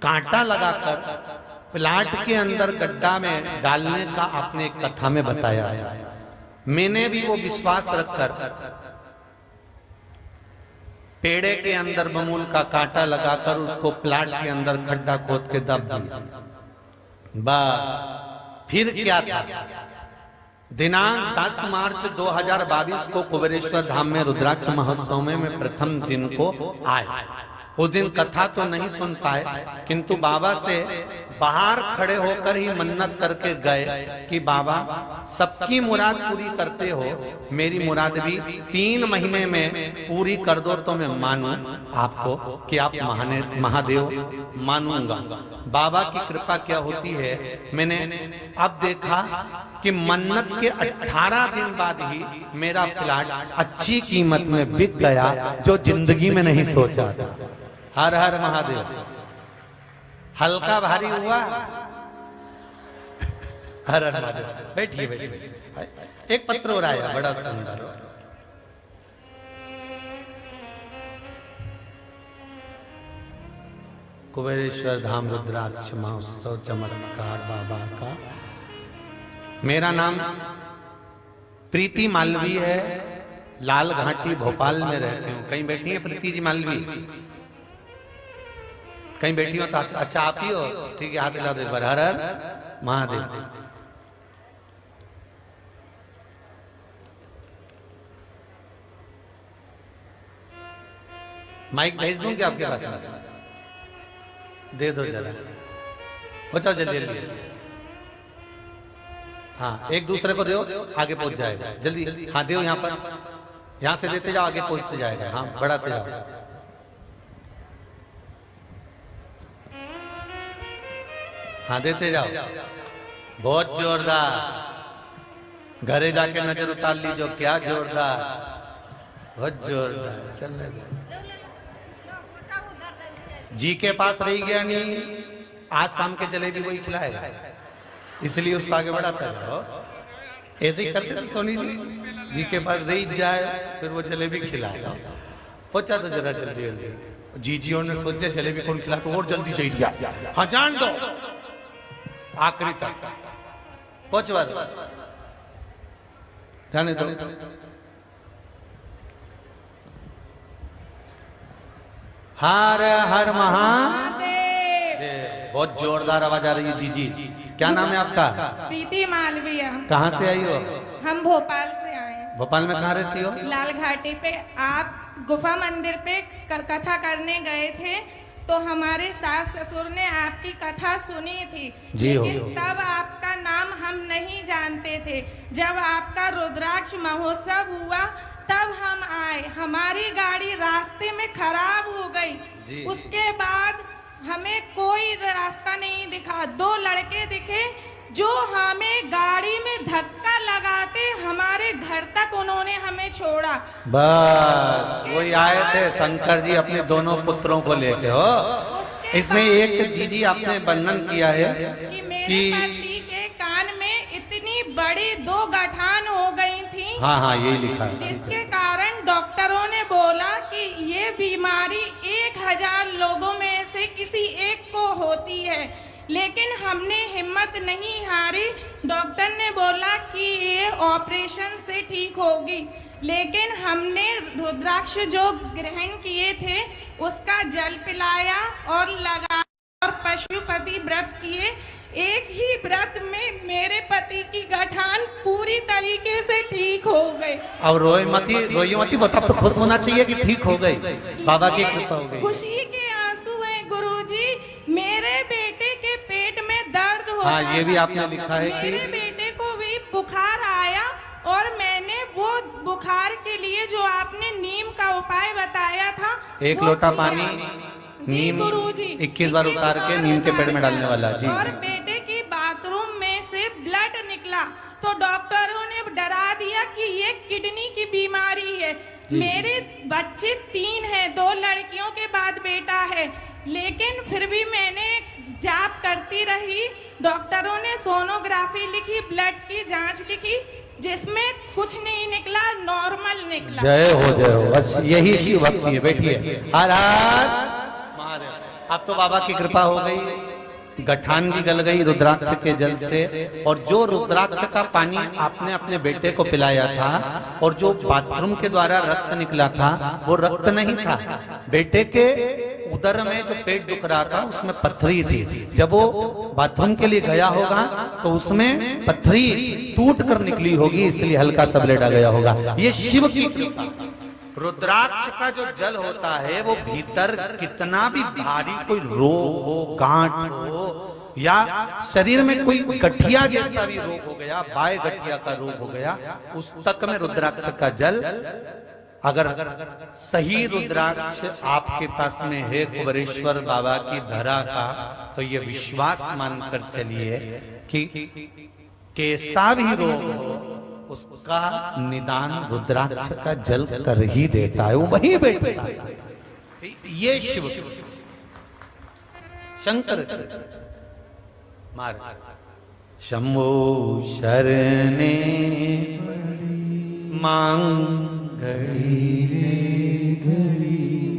कांटा लगाकर प्लाट के अंदर गड्ढा में डालने का आपने एक कथा में बताया था। मैंने भी वो विश्वास रखकर पेड़े के अंदर बमूल का कांटा लगाकर उसको प्लाट के अंदर खड्डा खोद के दब दिया। बस फिर क्या था, दिनांक 10 मार्च 2022 को कुबेरेश्वर धाम में रुद्राक्ष महोत्सव में प्रथम दिन को आए। उस दिन कथा तो नहीं सुन पाए, किंतु बाबा से बाहर खड़े होकर ही मन्नत करके गए कि बाबा सबकी मुराद पूरी करते हो, मेरी मुराद भी 3 महीने में पूरी कर दो तो मैं मानूं आपको कि आप महादेव मानूंगा। बाबा की कृपा क्या होती है, मैंने अब देखा कि मन्नत के 18 दिन बाद ही मेरा प्लाट अच्छी कीमत में बिक गया, जो जिंदगी में नहीं सोचा था। हर हर महादेव। हल्का भारी हुआ। हर हर महादेव। बैठिए बैठिए। एक पत्र और आया बड़ा सुंदर। कुबेरेश्वर धाम रुद्राक्ष महोत्सव चमत्कार बाबा का। मेरा नाम प्रीति मालवी है, लाल घाटी भोपाल में रहती हूँ। कहीं बैठी है प्रीति जी मालवी? कहीं बैठी हो तो अच्छा आप ही हो, ठीक है, हाथ हिला दो एक बार। हर हर महादेव। माइक भेज दूं क्या आपके पास में? दे दो जरा, पहुंचाओ जल्दी जल्दी। हाँ, एक दूसरे को दो, आगे पहुंच जाएगा जल्दी। हाँ दो, यहाँ पर, यहाँ से देते जाओ, आगे पहुंचते जाएगा। हाँ बढ़ाते जाओ। हाँ देते जाओ, बहुत जोरदार। घरे जाके नजर उतार लीजिए, क्या जोरदार, बहुत जोरदार। चल जी के पास रही गया नहीं, आज शाम के जलेबी वही खिलाएगा, इसलिए उसको आगे बढ़ाता जाओ। ऐसे ही करते थे सोनी जी के पास रही जाए, फिर वो जलेबी खिलाएगा। पहुंचा तो जरा जल्दी जल्दी। जीजियों ने सोच लिया जलेबी कौन खिला, तो और जल्दी चाहिए। हाँ जान दो, आखिरी तक पहुंचवा दो, जाने दो। हर हर महादेव। बहुत जोरदार आवाज आ रही है। जी जी, क्या नाम है आपका? प्रीति मालवीय। कहाँ से आई हो? हम भोपाल से आए। भोपाल में कहाँ रहती हो? लाल घाटी पे। आप गुफा मंदिर पे कथा करने गए थे, तो हमारे सास ससुर ने आपकी कथा सुनी थी, लेकिन तब आपका नाम हम नहीं जानते थे। जब आपका रुद्राक्ष महोत्सव हुआ तब हम आए। हमारी गाड़ी रास्ते में खराब हो गई। उसके बाद हमें कोई रास्ता नहीं दिखा। 2 लड़के दिखे जो हमें गाड़ी में धक्का लगाते हमारे घर तक उन्होंने हमें छोड़ा। बस वही आए थे शंकर जी अपने दोनों पुत्रों को लेके। हो इसमें एक जीजी आपने वर्णन किया है कि मेरे पति के कान में इतनी बड़ी 2 गठान हो गई थी। हाँ हाँ यही लिखा है। जिसके कारण डॉक्टरों ने बोला कि ये बीमारी 1000 लोगों में से किसी एक को होती है, लेकिन हमने हिम्मत नहीं हारी। डॉक्टर ने बोला कि ये ऑपरेशन से ठीक होगी, लेकिन हमने रुद्राक्ष जो ग्रहण किए थे उसका जल पिलाया और लगा और पशुपति व्रत किए। एक ही व्रत में मेरे पति की गठान पूरी तरीके से ठीक हो गई। अब रोई मती बता, तो खुश होना चाहिए कि ठीक हो गई, बाबा की कृपा हो गई। खुशी के आंसू हैं गुरुजी। मेरे बेटे के होता हाँ, ये भी था। आपने लिखा है कि मेरे बेटे को भी बुखार आया और मैंने वो बुखार के लिए जो आपने नीम का उपाय बताया था, एक वो लोटा किया। पानी जी नीम गुरुजी 21 बार उतार के नीम के पेड़ में डालने वाला। जी और बेटे की बाथरूम में से ब्लड निकला तो डॉक्टरों ने डरा दिया कि ये किडनी की बीमारी है। मेरे बच्चे 3 हैं, 2 लड़कियों के बाद बेटा है, लेकिन फिर भी मैंने जाप करती रही। डॉक्टरों ने सोनोग्राफी लिखी, ब्लड की जांच लिखी, जिसमें कुछ नहीं निकला, नॉर्मल निकला। जय हो बस यही शिव भक्ति है। बैठिए। हर हर महादेव। अब तो बाबा की कृपा हो गई, गठान भी गल गई रुद्राक्ष के जल से। और जो रुद्राक्ष का पानी आपने अपने बेटे को पिलाया था और जो बाथरूम के द्वारा रक्त निकला था, वो रक्त नहीं था। बेटे के उदर में जो पेट दुख रहा था उसमें पत्थरी थी। जब वो बाथरूम के लिए गया होगा तो उसमें पत्थरी टूट कर निकली होगी, इसलिए हल्का सा ब्लड आ गया होगा। ये शिव की कृपा। रुद्राक्ष का जो जल होता है वो भीतर कितना भी भारी कोई रोग हो, गांठ हो, या शरीर में कोई गठिया जैसा भी रोग हो गया, बाय गठिया का रोग हो गया, उस तक में रुद्राक्ष का जल, अगर सही रुद्राक्ष आपके पास में है कुबेरेश्वर बाबा की धरा का, तो ये विश्वास मानकर चलिए कि कैसा भी रोग हो उसका निदान रुद्राक्ष का जल कर ही देता है, वो वही बैठता है। ये शिव शंकर मार शंभो शरणे मांग घड़ी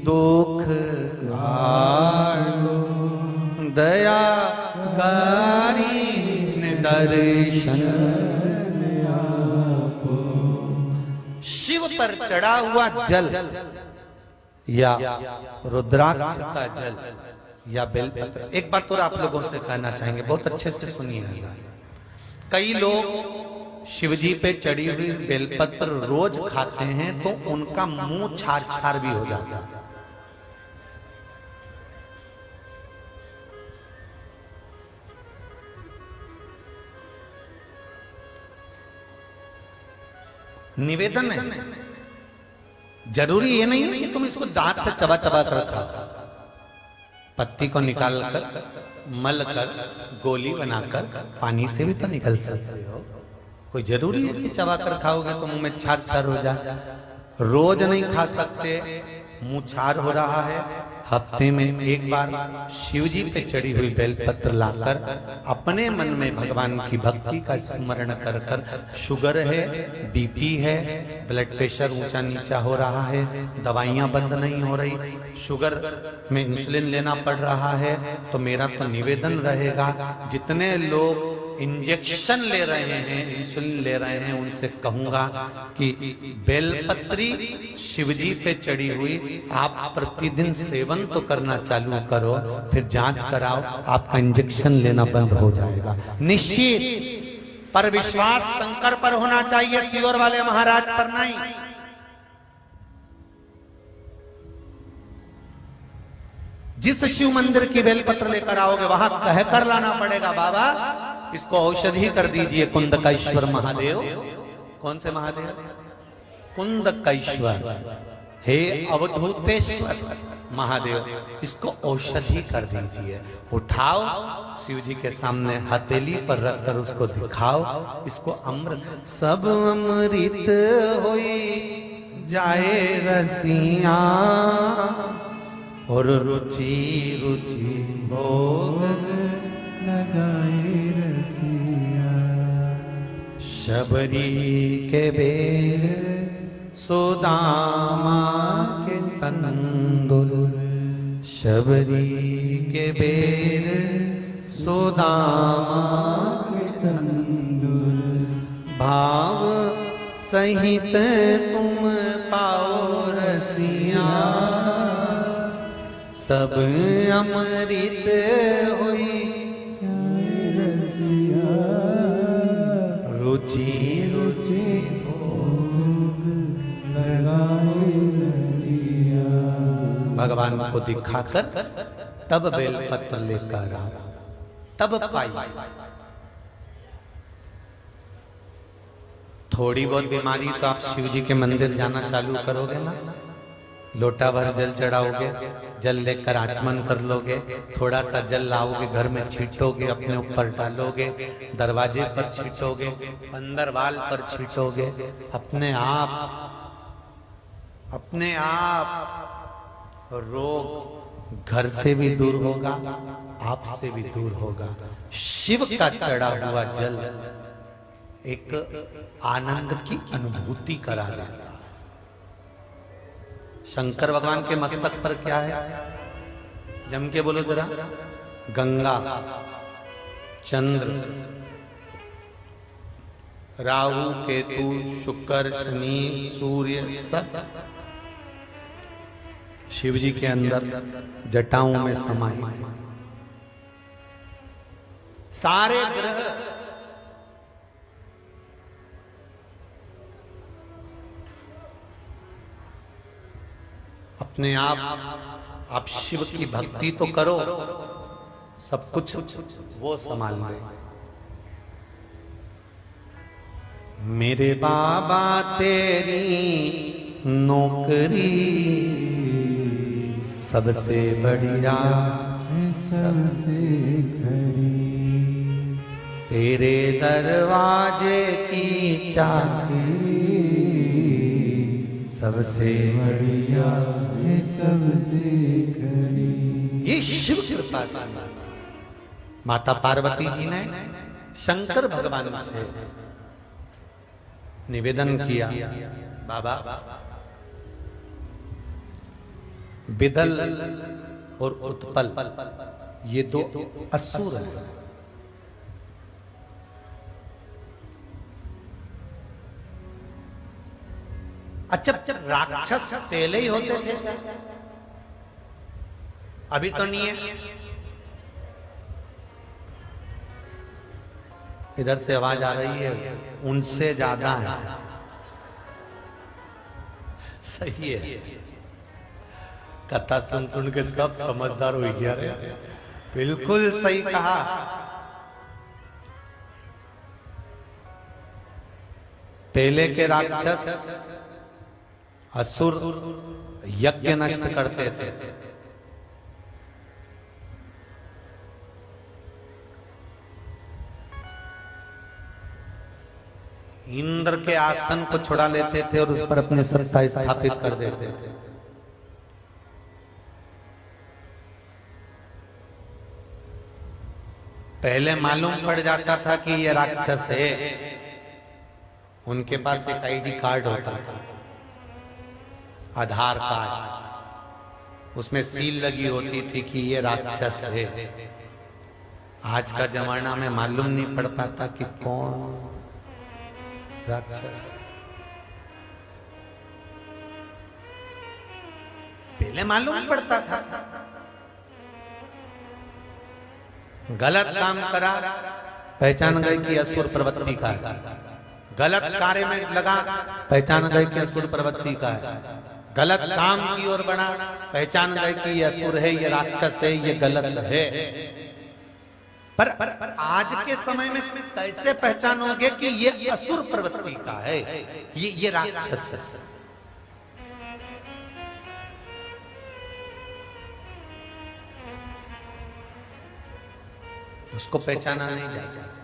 दुख हारो दया गारी दर्शन। शिव पर चढ़ा हुआ जल या रुद्राक्ष का जल या बेलपत्र। एक बात और आप लोगों से कहना चाहेंगे, बहुत अच्छे से सुनिए। कई लोग शिवजी पे चढ़ी हुई बेलपत्र रोज खाते हैं तो उनका मुंह छार छार भी हो जाता है। निवेदन है, जरूरी ये नहीं है कि तुम इसको दांत से चबा चबा कर खाओ। पत्ती को निकाल कर मल कर गोली बनाकर पानी से भी तो निकल सकते हो। कोई जरूरी है कि चबा कर खाओगे तो मुंह में छार छार हो जाए। रोज नहीं खा सकते, मुंह छार हो रहा है, हफ्ते में एक बार शिवजी पे चढ़ी हुई बेलपत्र लाकर अपने मन में भगवान की भक्ति का स्मरण कर कर, शुगर है, बीपी है, ब्लड प्रेशर ऊंचा नीचा हो रहा है, दवाइयां बंद नहीं हो रही, शुगर में इंसुलिन लेना पड़ रहा है, तो मेरा तो निवेदन रहेगा जितने लोग इंजेक्शन ले रहे हैं, इंसुलिन ले रहे हैं, उनसे कहूंगा कि बेलपत्री शिवजी पे चढ़ी हुई आप प्रतिदिन सेवन तो करना चालू करो, फिर जांच कराओ, आपका इंजेक्शन लेना बंद हो जाएगा निश्चित। पर विश्वास शंकर पर होना चाहिए, सियोर वाले महाराज पर नहीं। जिस शिव मंदिर की बेलपत्र लेकर आओगे वहां कह कर लाना पड़ेगा, बाबा इसको औषधि कर दीजिए कुंदकेश्वर महादेव। कौन से महादेव? कुंदकेश्वर, हे अवधूतेश्वर महादेव, इसको औषधि कर दीजिए। उठाओ, शिव जी के सामने हथेली पर रखकर उसको दिखाओ, इसको अमृत सब अमृत होई जाए रसिया और रुचि रुचि भोग लगाए रसिया। शबरी के बेर सुदामा के तंदुल, शबरी के बेर सुदामा के तंदुल, भाव सहित तुम पाओ रसिया सब अमृत होई रसिया रुचि रुचि भोग लगाए रसिया। भगवान को दिखाकर तब बेलपत्र लेकर आ, तब पाई। थोड़ी बहुत बीमारी तो आप शिव जी के मंदिर जाना चालू करोगे ना, लोटा भर जल चढ़ाओगे, जल लेकर आचमन कर लोगे, थोड़ा सा जल लाओगे, घर में छींटोगे, अपने ऊपर डालोगे, दरवाजे पर छींटोगे, अंदर वाल पर छींटोगे, अपने आप रोग घर से भी दूर होगा, आपसे भी दूर होगा। शिव का चढ़ा हुआ जल एक आनंद की अनुभूति करा देता। शंकर भगवान के मस्तक पर क्या है? जम के बोलो जरा। गंगा, चंद्र, राहु, केतु, शुक्र, शनि, सूर्य, सब शिव जी के अंदर जटाओं में समाये। सारे ग्रह अपने आप शिव की भक्ति तो करो, सब कुछ वो संभाल ले। मेरे बाबा तेरी नौकरी सबसे बढ़िया, सबसे खरी, तेरे दरवाजे की चाबी सबसे बढ़िया है सबसे खरी। ये शिव कृपा से माता पार्वती जी ने शंकर भगवान से निवेदन किया, बाबा विदल और उत्पल ये दो असुर हैं। अच्छा, राक्षस पहले ही होते थे, अभी तो नहीं है। इधर से आवाज आ रही है, उनसे ज्यादा है। सही है, कथा सुन सुन के सब समझदार हो गया रे। बिल्कुल सही कहा। पहले के राक्षस असुर यज्ञ नष्ट करते थे। इंद्र के आसन को छुड़ा लेते थे और उस पर अपने सत्ता स्थापित कर देते थे। पहले मालूम पड़ जाता था कि ये राक्षस है, उनके पास एक आईडी कार्ड होता था, आधार कार्ड, उसमें सील लगी होती थी कि ये राक्षस है। आज का जमाना में मालूम नहीं पड़ पाता कि कौन राक्षस। पहले मालूम पड़ता था, गलत काम करा पहचान गए कि असुर प्रवृत्ति का है, गलत कार्य में लगा पहचान गए कि असुर प्रवृत्ति का है, गलत काम की ओर बढ़ा पहचान गए कि ये असुर है, ये राक्षस है, ये गलत है। पर आज के समय में कैसे पहचानोगे कि ये असुर प्रवृत्ति का है, ये राक्षस है? उसको पहचाना नहीं जा सकता।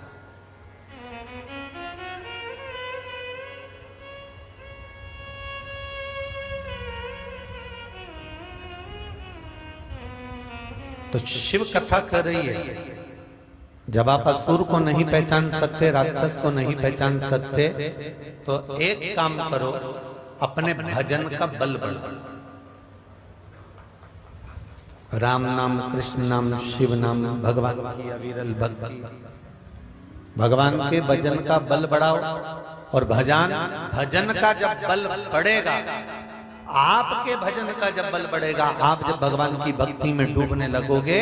तो शिव कथा कर रही है, जब आप असुर को नहीं पहचान सकते, राक्षस को नहीं पहचान सकते, तो एक काम करो, अपने भजन का बल बढ़ाओ। राम नाम, कृष्ण नाम, शिव नाम, भगवान की अविरल भक्ति, भगवान के भजन का बल बढ़ाओ। और भजन का जब बल बढ़ेगा, आपके भजन का जब बल बढ़ेगा, आप जब भगवान की भक्ति में डूबने लगोगे,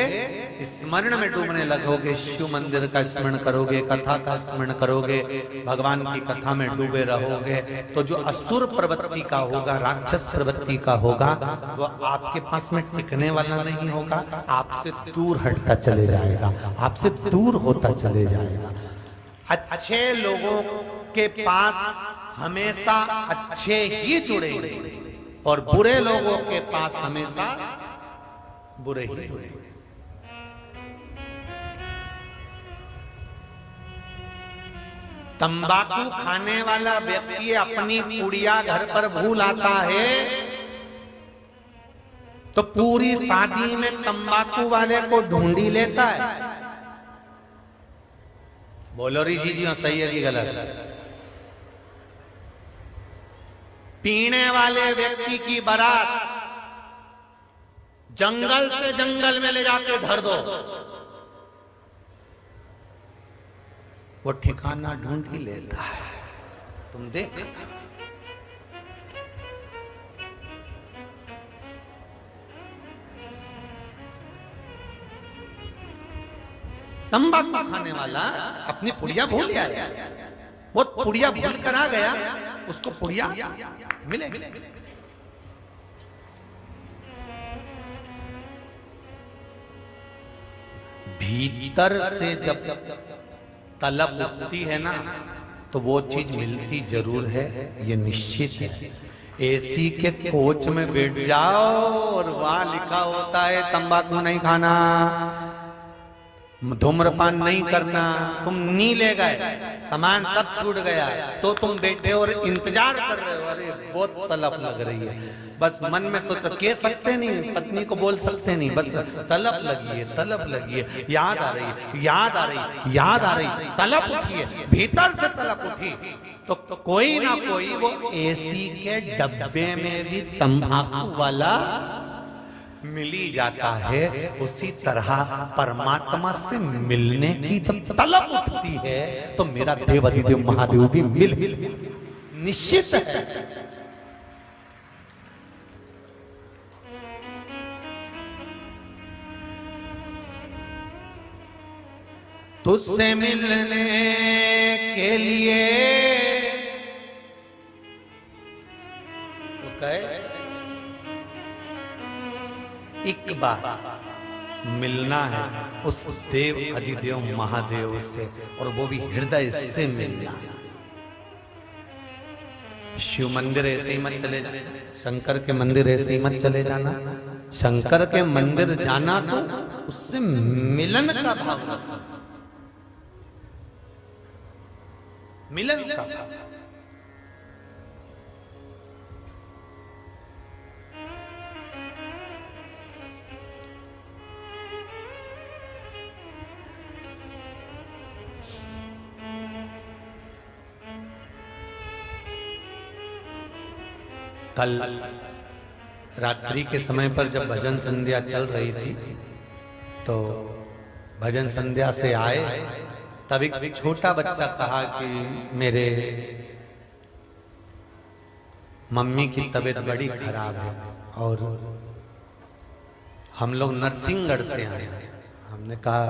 स्मरण में डूबने लगोगे, शिव मंदिर का स्मरण करोगे, कथा का स्मरण करोगे, भगवान की कथा में डूबे रहोगे, तो जो असुर प्रवृत्ति का होगा, राक्षस प्रवृत्ति का होगा, वो आपके पास में टिकने वाला नहीं होगा, आपसे दूर हटता चले जाएगा, आपसे दूर होता चले जाएगा। अच्छे लोगों के पास हमेशा अच्छे ही जुड़ेंगे और बुरे लोगों के पास हमेशा बुरे ही जुड़ेंगे। तंबाकू खाने वाला व्यक्ति अपनी पुड़िया घर पर भूल आता है तो पूरी शादी में तंबाकू वाले को ढूंढी लेता है। बोलो री जी सही है कि गलत? पीने वाले व्यक्ति की बारात जंगल से जंगल में ले जाके धर दो, वो ठिकाना ढूंढ ही लेता है। तुम देख, तंबाकू खाने वाला अपनी पुड़िया भूल गया, वो पुड़िया भूल कर आ गया, उसको पुड़िया मिले। भीतर से जब तलब उठती है ना तो वो चीज मिलती जरूर है, ये निश्चित है। एसी के कोच में बैठ जाओ और वहां लिखा होता है तंबाकू नहीं खाना, धूम्रपान नहीं करना, तुम नहीं ले गए, सामान सब छूट गया, तो तुम बैठे और इंतजार कर रहे हो, अरे बहुत तलब लग रही है। बस मन में सोच, कह सकते नहीं, पत्नी को बोल सकते नहीं, बस तलब लगी है, तलब लगी है, याद आ रही है, याद आ रही, याद आ रही, तलब उठी है, भीतर से तलब उठी तो कोई ना कोई वो एसी के डब्बे में भी तंबाकू वाला मिली जाता है। उसी तरह परमात्मा से मिलने की जब तलब उठती है तो मेरा देवाधिदेव महादेव भी मिल निश्चित है। तुझसे मिलने के लिए तो कहे एक बार मिलना है उस देव अधिदेव महादेव से, और वो भी हृदय से मिलना। शिव मंदिर ऐसे ही मत चले जाना, शंकर के मंदिर ऐसे ही मत चले जाना। शंकर के मंदिर जाना तो उससे मिलन का भाव रखना, मिलन का भाव। कल रात्रि के समय पर जब भजन संध्या चल रही थी तो भजन संध्या से आए तब एक छोटा बच्चा कहा कि मेरे मम्मी की तबीयत बड़ी खराब है और हम लोग नरसिंहगढ़ से आए हैं। हमने कहा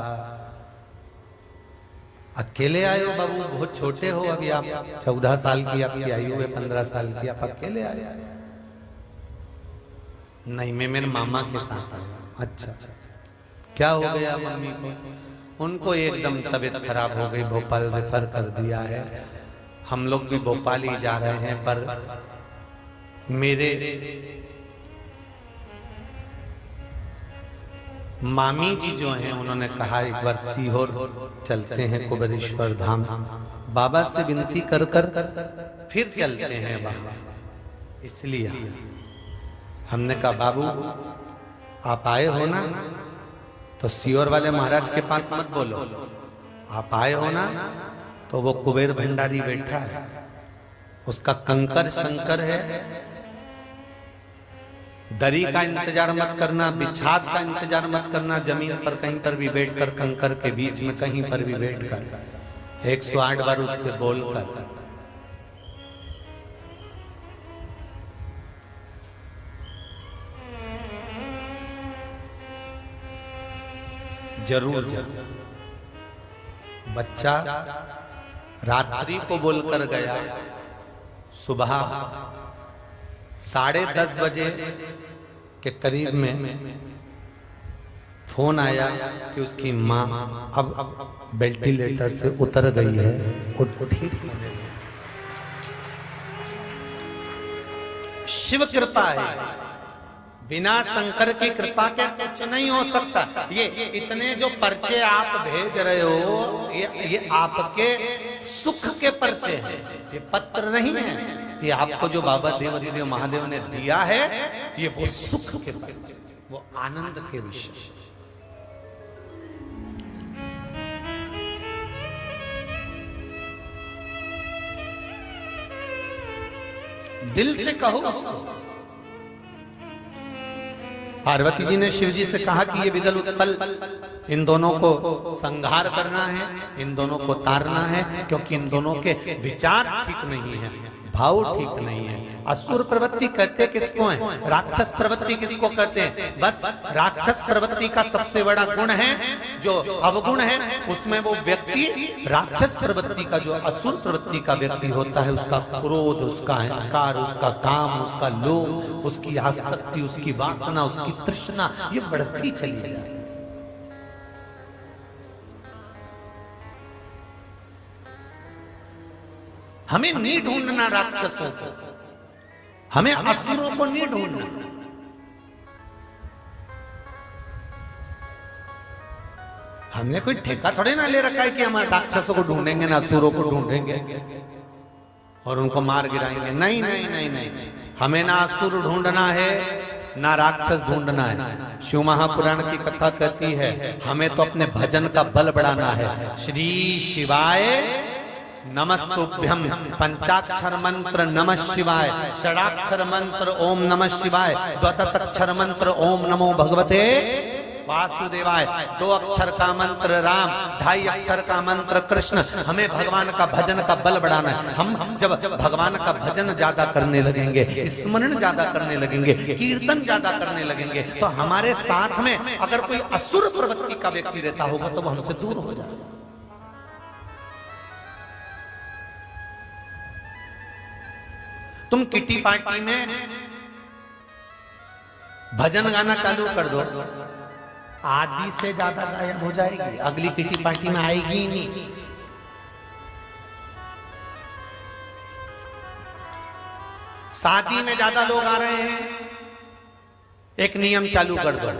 अकेले आए हो बाबू, बहुत छोटे हो अभी आप, 14 साल की आपकी आयु है, 15 साल की, आप अकेले आए? नहीं, मैं मेरे मामा के साथ आया। अच्छा, क्या हो गया मम्मी को? उनको एकदम तबीयत खराब हो गई, भोपाल रेफर कर दिया है। हम लोग भी भोपाल ही जा रहे हैं, पर मेरे मामी जी जो हैं उन्होंने कहा एक बार सीहोर चलते हैं, कुबेरेश्वर धाम, बाबा से विनती कर कर फिर चलते हैं वहां। इसलिए हमने कहा बाबू आप आए हो ना तो सीहोर वाले महाराज के पास मत बोलो, आप आए हो ना तो वो कुबेर भंडारी बैठा है, उसका कंकर शंकर है। दरी का इंतजार मत करना, बिछाद का इंतजार मत करना, जमीन पर कहीं पर भी बैठकर, कंकर के बीच में कहीं पर भी बैठकर 108 बार उससे बोलकर जरूर बच्चा रात्रि को बोलकर गया, सुबह 10:30 बजे के करीब में फोन आया कि उसकी माँ अब वेंटिलेटर से उतर गई है और ठीक होने लगी। शिव कृपा है, बिना शंकर की कृपा के कुछ नहीं हो सकता। ये इतने जो पर्चे आप भेज रहे हो, ये आपके सुख के पर्चे हैं, ये पत्र नहीं है। ये आपको जो बाबा देव महादेव ने दिया है, ये वो सुख के पर्चे, वो आनंद के विषय। दिल से कहो उसको। पार्वती जी ने शिव जी से कहा कि ये विगल उत्पल, इन दोनों को संहार करना है, इन दोनों को तारना है, क्योंकि इन दोनों के विचार ठीक नहीं है, भाव ठीक नहीं है। असुर प्रवृत्ति कहते किसको है? राक्षस प्रवृत्ति किसको कहते हैं? बस राक्षस प्रवृत्ति का सबसे बड़ा गुण है जो अवगुण है, उसमें वो व्यक्ति राक्षस प्रवृत्ति का, जो असुर प्रवृत्ति का व्यक्ति होता है, उसका क्रोध, उसका अहंकार, उसका काम, उसका लोभ, उसकी आसक्ति, उसकी वासना, उसकी तृष्णा, ये बढ़ती चली जाती। हमें नहीं ढूंढना राक्षसों को, हमें असुरों को नहीं ढूंढना। हमने कोई ठेका थोड़े ना ले रखा है कि हम राक्षसों को ढूंढेंगे ना असुरों को ढूंढेंगे और उनको मार गिराएंगे। नहीं नहीं नहीं नहीं, हमें ना असुर ढूंढना है ना राक्षस ढूंढना है। शिव महापुराण की कथा कहती है हमें तो अपने भजन का बल बढ़ाना है। श्री शिवाय नमस्तुभ्यम, पंचाक्षर मंत्र नमः शिवाय, षडाक्षर मंत्र ओम नमः शिवाय, द्वादशाक्षर मंत्र ओम नमो भगवते वासुदेवाय, 2 अक्षर का मंत्र राम, 2.5 अक्षर का मंत्र कृष्ण। हमें भगवान का भजन का बल बढ़ाना है। हम जब भगवान का भजन ज्यादा करने लगेंगे, स्मरण ज्यादा करने लगेंगे, कीर्तन ज्यादा करने लगेंगे, तो हमारे साथ में अगर कोई असुर प्रवृत्ति का व्यक्ति रहता होगा तो वो हमसे दूर हो जाएगा। तुम किटी पार्टी में भजन गाना चालू कर दो, आधी से ज्यादा गायब हो जाएगी, अगली किटी पार्टी में आएगी ही नहीं। शादी में ज्यादा लोग आ रहे हैं, एक नियम चालू कर दो,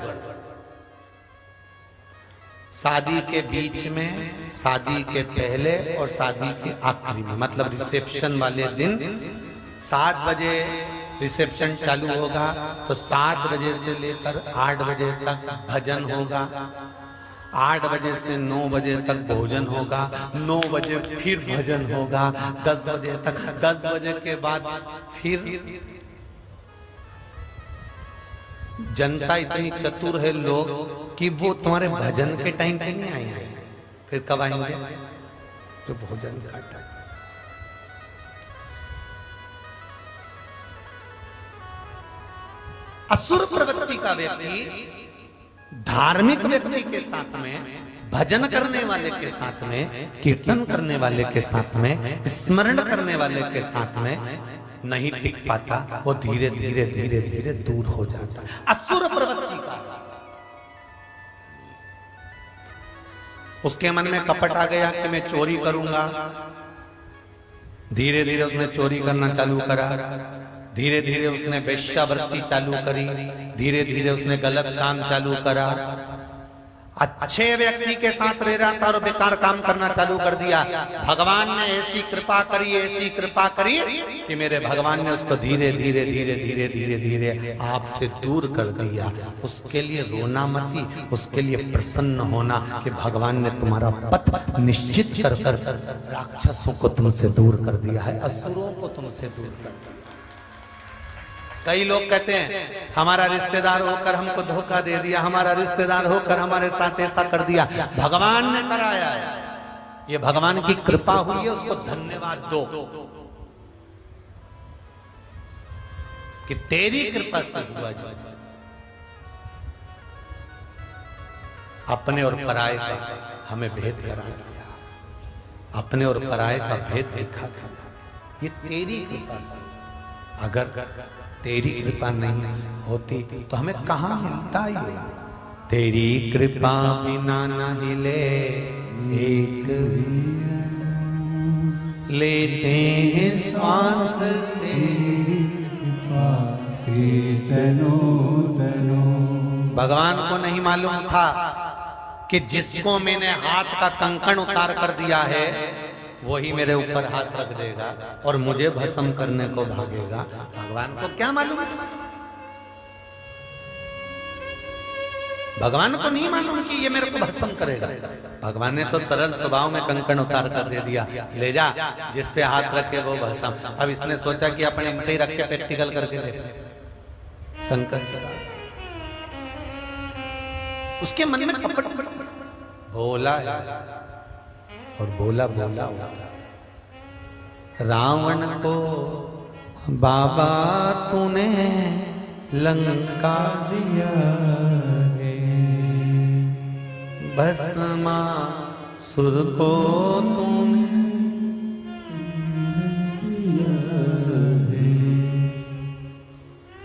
शादी के बीच में, शादी के पहले और शादी के आखिरी में, मतलब रिसेप्शन वाले दिन 7 बजे रिसेप्शन चालू होगा तो 7 बजे से लेकर 8 बजे तक भजन होगा, 8 बजे से 9 बजे तक भोजन होगा, 9 बजे फिर भजन होगा, 10 बजे तक, 10 बजे के बाद फिर। जनता इतनी चतुर है लोग कि वो तुम्हारे भजन के टाइम पे नहीं आएंगे, फिर कब आएंगे? तो भोजन का टाइम। असुर प्रवृत्ति का व्यक्ति धार्मिक व्यक्ति के साथ में, भजन करने वाले के साथ में, कीर्तन करने वाले के साथ में, स्मरण करने वाले के साथ में नहीं टिक पाता, वो धीरे धीरे धीरे धीरे दूर हो जाता। असुर प्रवृत्ति का, उसके मन में कपट आ गया कि मैं चोरी करूंगा, धीरे धीरे उसने चोरी करना चालू करा, धीरे धीरे उसने वेश्यावृत्ति चालू करी, धीरे धीरे उसने गलत काम चालू करा। अच्छे व्यक्ति के साथ रह रहा था और बेकार काम करना चालू कर दिया। भगवान ने ऐसी कृपा करी, ऐसी कृपा करी कि मेरे भगवान ने उसको धीरे धीरे धीरे धीरे धीरे धीरे आपसे दूर कर दिया। उसके लिए रोना मती, उसके लिए प्रसन्न होना कि भगवान ने तुम्हारा पथ निश्चित कर कर राक्षसों को तुमसे दूर कर दिया है, असुरों को तुमसे दूर कर दिया। कई लोग कहते हैं हमारा रिश्तेदार होकर हमको धोखा दे दिया, हमारा रिश्तेदार होकर हमारे साथ ऐसा कर दिया, भगवान ने कराया। ये भगवान की कृपा हुई है, उसको धन्यवाद दो कि तेरी कृपा से हुआ। अपने और पराये का हमें भेद करा दिया, अपने और पराये का भेद दिखा दिया। ये तेरी कृपा से, अगर तेरी कृपा नहीं होती तो हमें कहां मिलता ये? तेरी कृपा बिना न हिले एक लेते हैं श्वास तेरी कृपा से तनो तनो। भगवान को नहीं मालूम था कि जिसको मैंने हाथ का कंकण उतार कर दिया है वही मेरे ऊपर हाथ रख देगा और मुझे भस्म करने को भागेगा। भगवान को क्या मालूम था? भगवान को नहीं मालूम कि ये मेरे को भस्म करेगा। भगवान ने तो सरल स्वभाव में कंकण उतार कर दे दिया, ले जा जिस पे हाथ रखे वो भस्म। अब इसने सोचा कि अपने इंटे रख के प्रैक्टिकल करके दे शंकर चला। उसके मन में कपट भोला है और बोला बोला होता। रावण को बाबा तूने लंका दिया है, भस्मासुर को तूने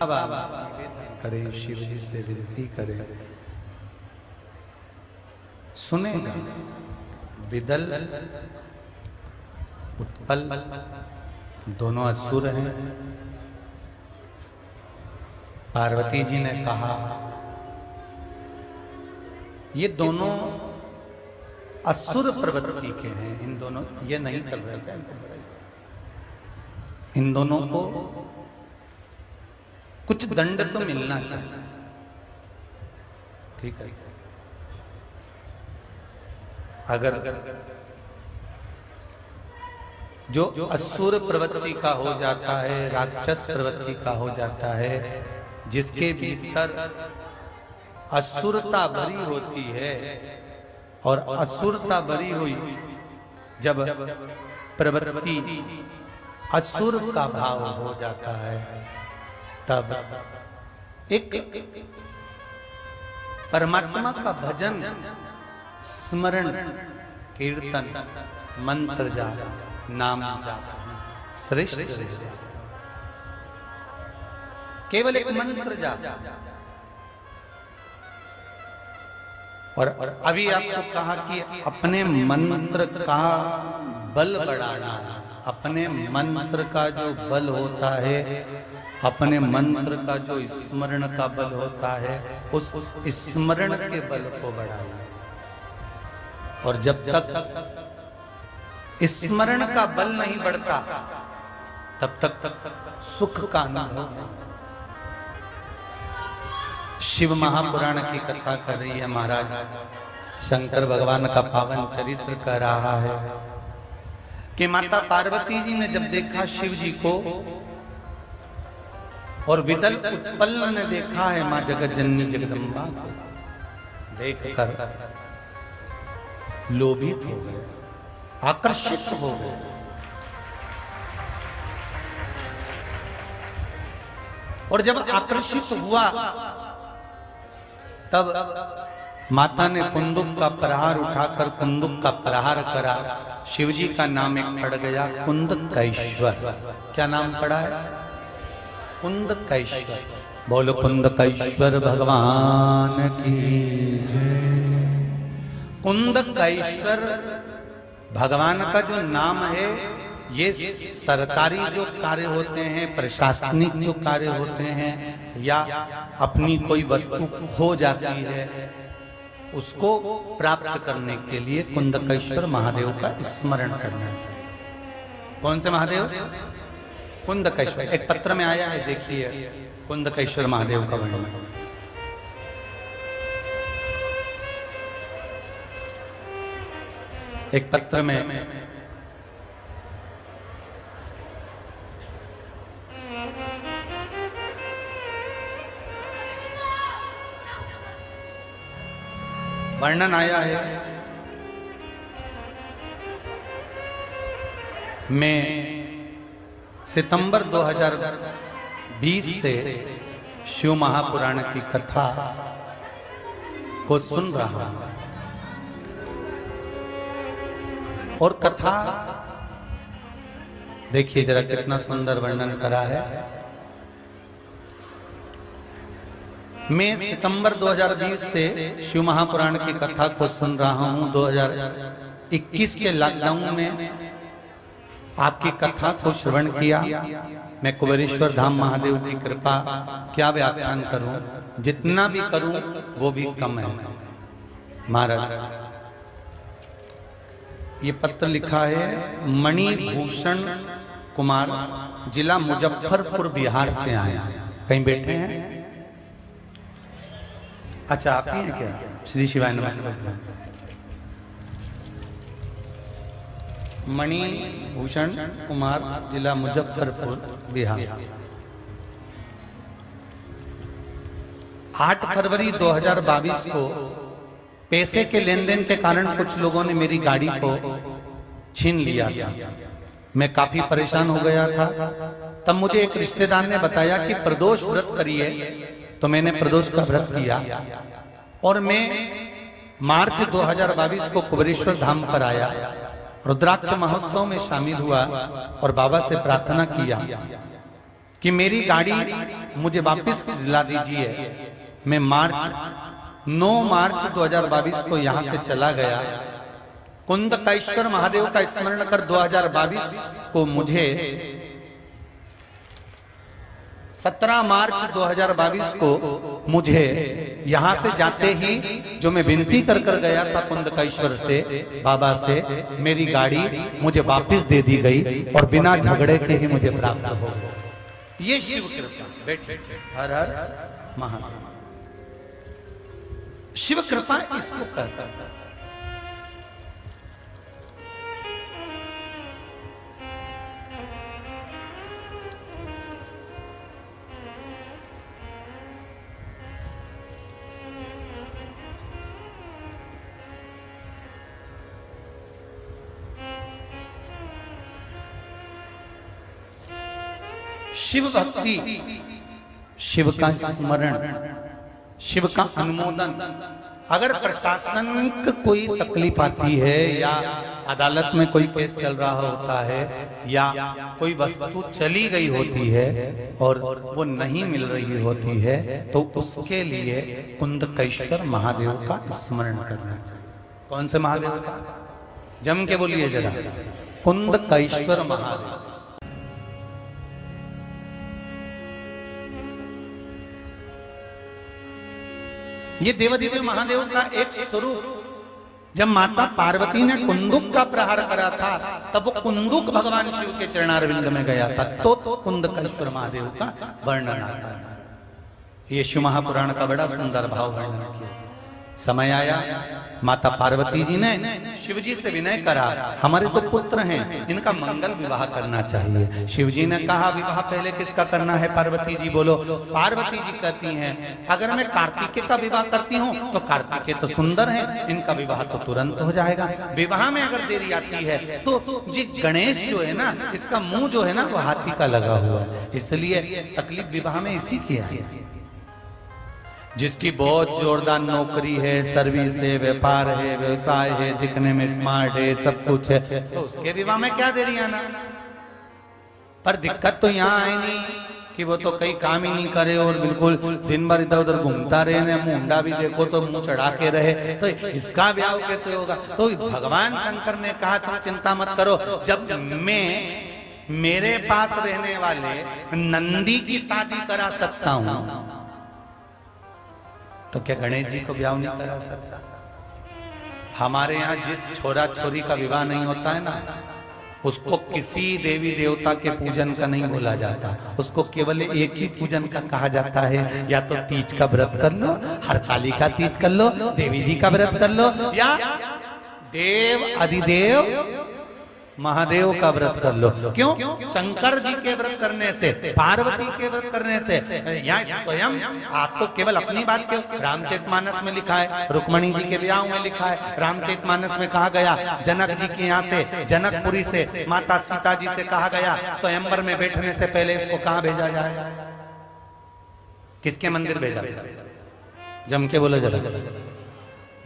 बाबा करे शिव जी से विनती करे, सुनेगा। विदल उत्पल दोनों असुर हैं। पार्वती जी ने कहा ये दोनों असुर प्रवृत्ति के हैं, इन दोनों ये नहीं चल रहा क्या? इन दोनों को कुछ दंड तो मिलना चाहिए। ठीक है, अगर जो असुर प्रवृत्ति का हो जाता है, राक्षस प्रवृत्ति का हो जाता है, जिसके भीतर असुरता भरी होती है और असुरता भरी हुई जब प्रवृत्ति असुर का भाव हो जाता है तब एक परमात्मा का भजन, स्मरण, कीर्तन, मंत्र जाप, नाम जाप श्रेष्ठ रह जाता। केवल एक मंत्र जाप। और अभी आपको कहा कि अपने मंत्र का बल बढ़ाना है। अपने मंत्र का जो बल होता है, अपने मंत्र का जो स्मरण का बल होता है, उस स्मरण के बल को बढ़ाइए। और जब तक स्मरण का बल नहीं बढ़ता तब तक सुख का अनुभव। शिव महापुराण की कथा कर रही है महाराज। शंकर भगवान का पावन चरित्र कर रहा है कि माता पार्वती जी ने जब देखा शिव जी को और विदल उत्पल ने देखा है मां जगत जननी जगदम्बा को, देखकर लोभित हो गए, आकर्षित हो गए। और जब आकर्षित हुआ तब माता ने कुंदुक का प्रहार उठाकर कुंदुक का प्रहार करा। शिवजी का नाम एक पड़ गया कुंदकेश्वर। क्या नाम पड़ा है? कुंदकेश्वर। बोलो कुंदकेश्वर भगवान की जय। कुंदकेश्वर भगवान का जो नाम है, ये सरकारी जो कार्य होते हैं, प्रशासनिक जो कार्य होते हैं, या अपनी कोई वस्तु खो जाती है उसको प्राप्त करने के लिए कुंदकेश्वर महादेव का स्मरण करना चाहिए। कौन से महादेव? कुंदकेश्वर। एक पत्र में आया है, देखिए कुंदकेश्वर महादेव का वर्णन। एक पत्र में वर्णन आया है। मैं सितंबर 2020 से शिव महापुराण की कथा को सुन रहा हूं और कथा देखिए जरा कितना सुंदर वर्णन करा है। मैं सितंबर 2020 से शिव महापुराण की कथा को सुन रहा हूं। 2021 के लॉकडाउन में आपकी कथा को श्रवण किया। मैं कुबेरेश्वर धाम महादेव की कृपा क्या व्याख्यान करूं, जितना भी करूं वो भी कम है। महाराज ये पत्र लिखा है मणिभूषण कुमार, जिला मुजफ्फरपुर, बिहार से आए हैं। कहीं बैठे हैं? अच्छा आप ही हैं क्या? श्री शिवाय नमस्ते। मणिभूषण कुमार, जिला मुजफ्फरपुर, बिहार। 8 फरवरी 2022 को पैसे के लेन देन के कारण कुछ लोगों ने मेरी गाड़ी को छीन लिया था। मैं काफी परेशान हो गया था। तब मुझे एक रिश्तेदार ने बताया कि प्रदोष व्रत करिए, तो मैंने प्रदोष का व्रत किया और मैं मार्च 2022 को कुबेरेश्वर धाम पर आया, रुद्राक्ष महोत्सव में शामिल हुआ और बाबा से प्रार्थना किया कि मेरी गाड़ी मुझे वापस दिला दीजिए। मैं 9 मार्च 2022 को यहां से चला गया। कुंदकेश्वर महादेव का स्मरण कर 2022 को मुझे 17 मार्च 2022 को मुझे यहां से जाते ही जो मैं विनती कर गया था कुंदकेश्वर से, बाबा से, मेरी गाड़ी मुझे वापस दे दी गई और बिना झगड़े के ही मुझे प्राप्त हो गई। ये शिव कृपा। बैठ। हर हर महादेव। शिव कृपा इसको कहता है। शिव भक्ति, शिव का स्मरण, शिव का अनुमोदन। अगर प्रशासनिक कोई तकलीफ आती है या अदालत में कोई केस चल रहा होता है या कोई वस्तु चली गई होती है और वो नहीं मिल रही होती है, तो उसके लिए कुंदकेश्वर महादेव का स्मरण करना चाहिए। कौन से महादेव का? जम के बोलिए जरा। कुंदकेश्वर महादेव। ये देवाधिदेव महादेव का एक स्वरूप। जब माता पार्वती ने कुंदुक का प्रहार करा था तब वो कुंदुक भगवान शिव के चरणारविंद में गया था, तो कुंदकेश्वर महादेव का वर्णन आता है। ये शिव महापुराण का बड़ा सुंदर भाव वर्णन किया। समय आया, माता पार्वती जी ने शिव जी से विनय करा, हमारे तो पुत्र हैं, इनका मंगल विवाह करना चाहिए। शिव जी ने कहा विवाह पहले किसका करना है? पार्वती जी बोलो। पार्वती जी कहती हैं अगर मैं कार्तिकेय का विवाह करती हूँ तो कार्तिकेय तो सुंदर है, इनका विवाह तो तुरंत हो जाएगा। विवाह में अगर देरी आती है तो जी गणेश जो है ना, इसका मुंह जो है ना वो हाथी का लगा हुआ है, इसलिए तकलीफ विवाह में इसी की है। जिसकी बहुत जोरदार नौकरी है, सर्विस है, व्यापार है, व्यवसाय है, दिखने में स्मार्ट है, सब कुछ है, तो उसके विवाह में क्या देरी आना। पर दिक्कत तो यहाँ आई नहीं कि वो तो कई काम ही नहीं करे और बिल्कुल दिन भर इधर उधर घूमता रहे, मुंडा भी देखो तो मुंह चढ़ा के रहे, तो इसका ब्याह कैसे होगा? तो भगवान शंकर ने कहा तुम चिंता मत करो, जब मैं मेरे पास रहने वाले नंदी की शादी करा सकता हूं तो क्या गणेश जी को ब्याह नहीं करा सकता? हमारे यहाँ जिस छोरा छोरी का विवाह नहीं होता है ना, उसको किसी देवी देवता के पूजन का नहीं बोला जाता, उसको केवल एक ही पूजन का कहा जाता है। या तो तीज का व्रत कर लो, हरताली का तीज कर लो, देवी जी का व्रत कर लो, या देव अधिदेव महादेव का व्रत कर लो। क्यों? शंकर जी के व्रत करने से, पार्वती के व्रत करने से, यहाँ स्वयं आप तो केवल अपनी बात क्यों, रामचरितमानस में लिखा है, रुक्मणी जी के ब्याह में लिखा है, रामचरितमानस में कहा गया जनक जी के यहाँ से, जनकपुरी से माता सीता जी से कहा गया स्वयंवर में बैठने से पहले इसको कहाँ भेजा जाए? किसके मंदिर भेजा? जम के बोलो जरा।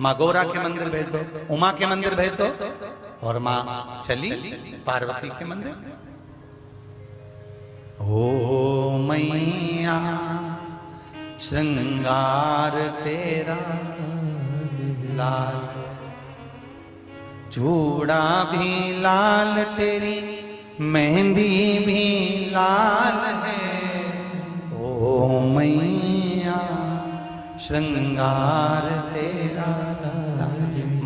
माँ गौरा के मंदिर भेज दो, उमा के मंदिर भेज दो, और माँ चली पार्वती के मंदिर। ओ मैया श्रृंगार तेरा लाल, चूड़ा भी लाल तेरी मेहंदी भी लाल है, ओ मैया श्रृंगार तेरा लाल।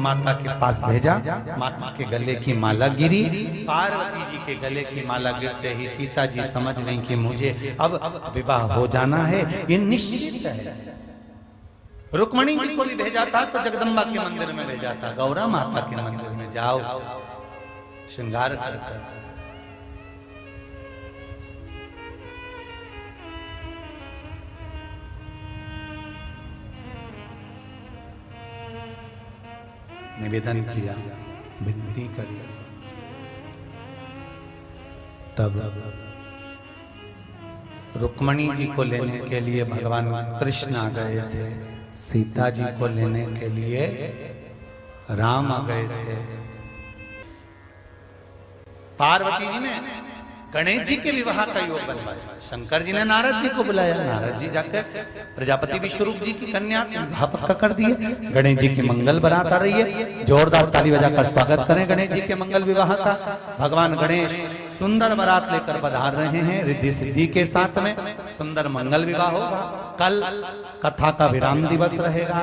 माता के पास भेजा, माता के गले की माला गिरी, पार्वती जी के गले की माला गिरते ही सीता जी समझ गई कि मुझे अब विवाह हो जाना है, ये निश्चित है। रुक्मणी जी को भी भेजा था तो जगदम्बा के मंदिर में भेजा था, गौरा माता के मंदिर में जाओ श्रृंगार कर। निवेदन किया, विनती करी, तब रुक्मणी जी को लेने के लिए भगवान कृष्ण आ गए थे, सीता जी को लेने के लिए राम आ गए थे। पार्वती जी ने गणेश जी के विवाह का योग बनवाया, शंकर जी ने नारद जी को बुलाया, नारद जी जाकर प्रजापति विश्वरूप जी की कन्या से विवाह पक्का कर दिए। गणेश जी की मंगल बारात आ रही है, जोरदार ताली बजाकर स्वागत करें गणेश जी के मंगल विवाह का। भगवान गणेश सुंदर बारात लेकर पधार रहे हैं, रिद्धि सिद्धि के साथ में सुंदर मंगल विवाह होगा। कल कथा का विराम दिवस रहेगा,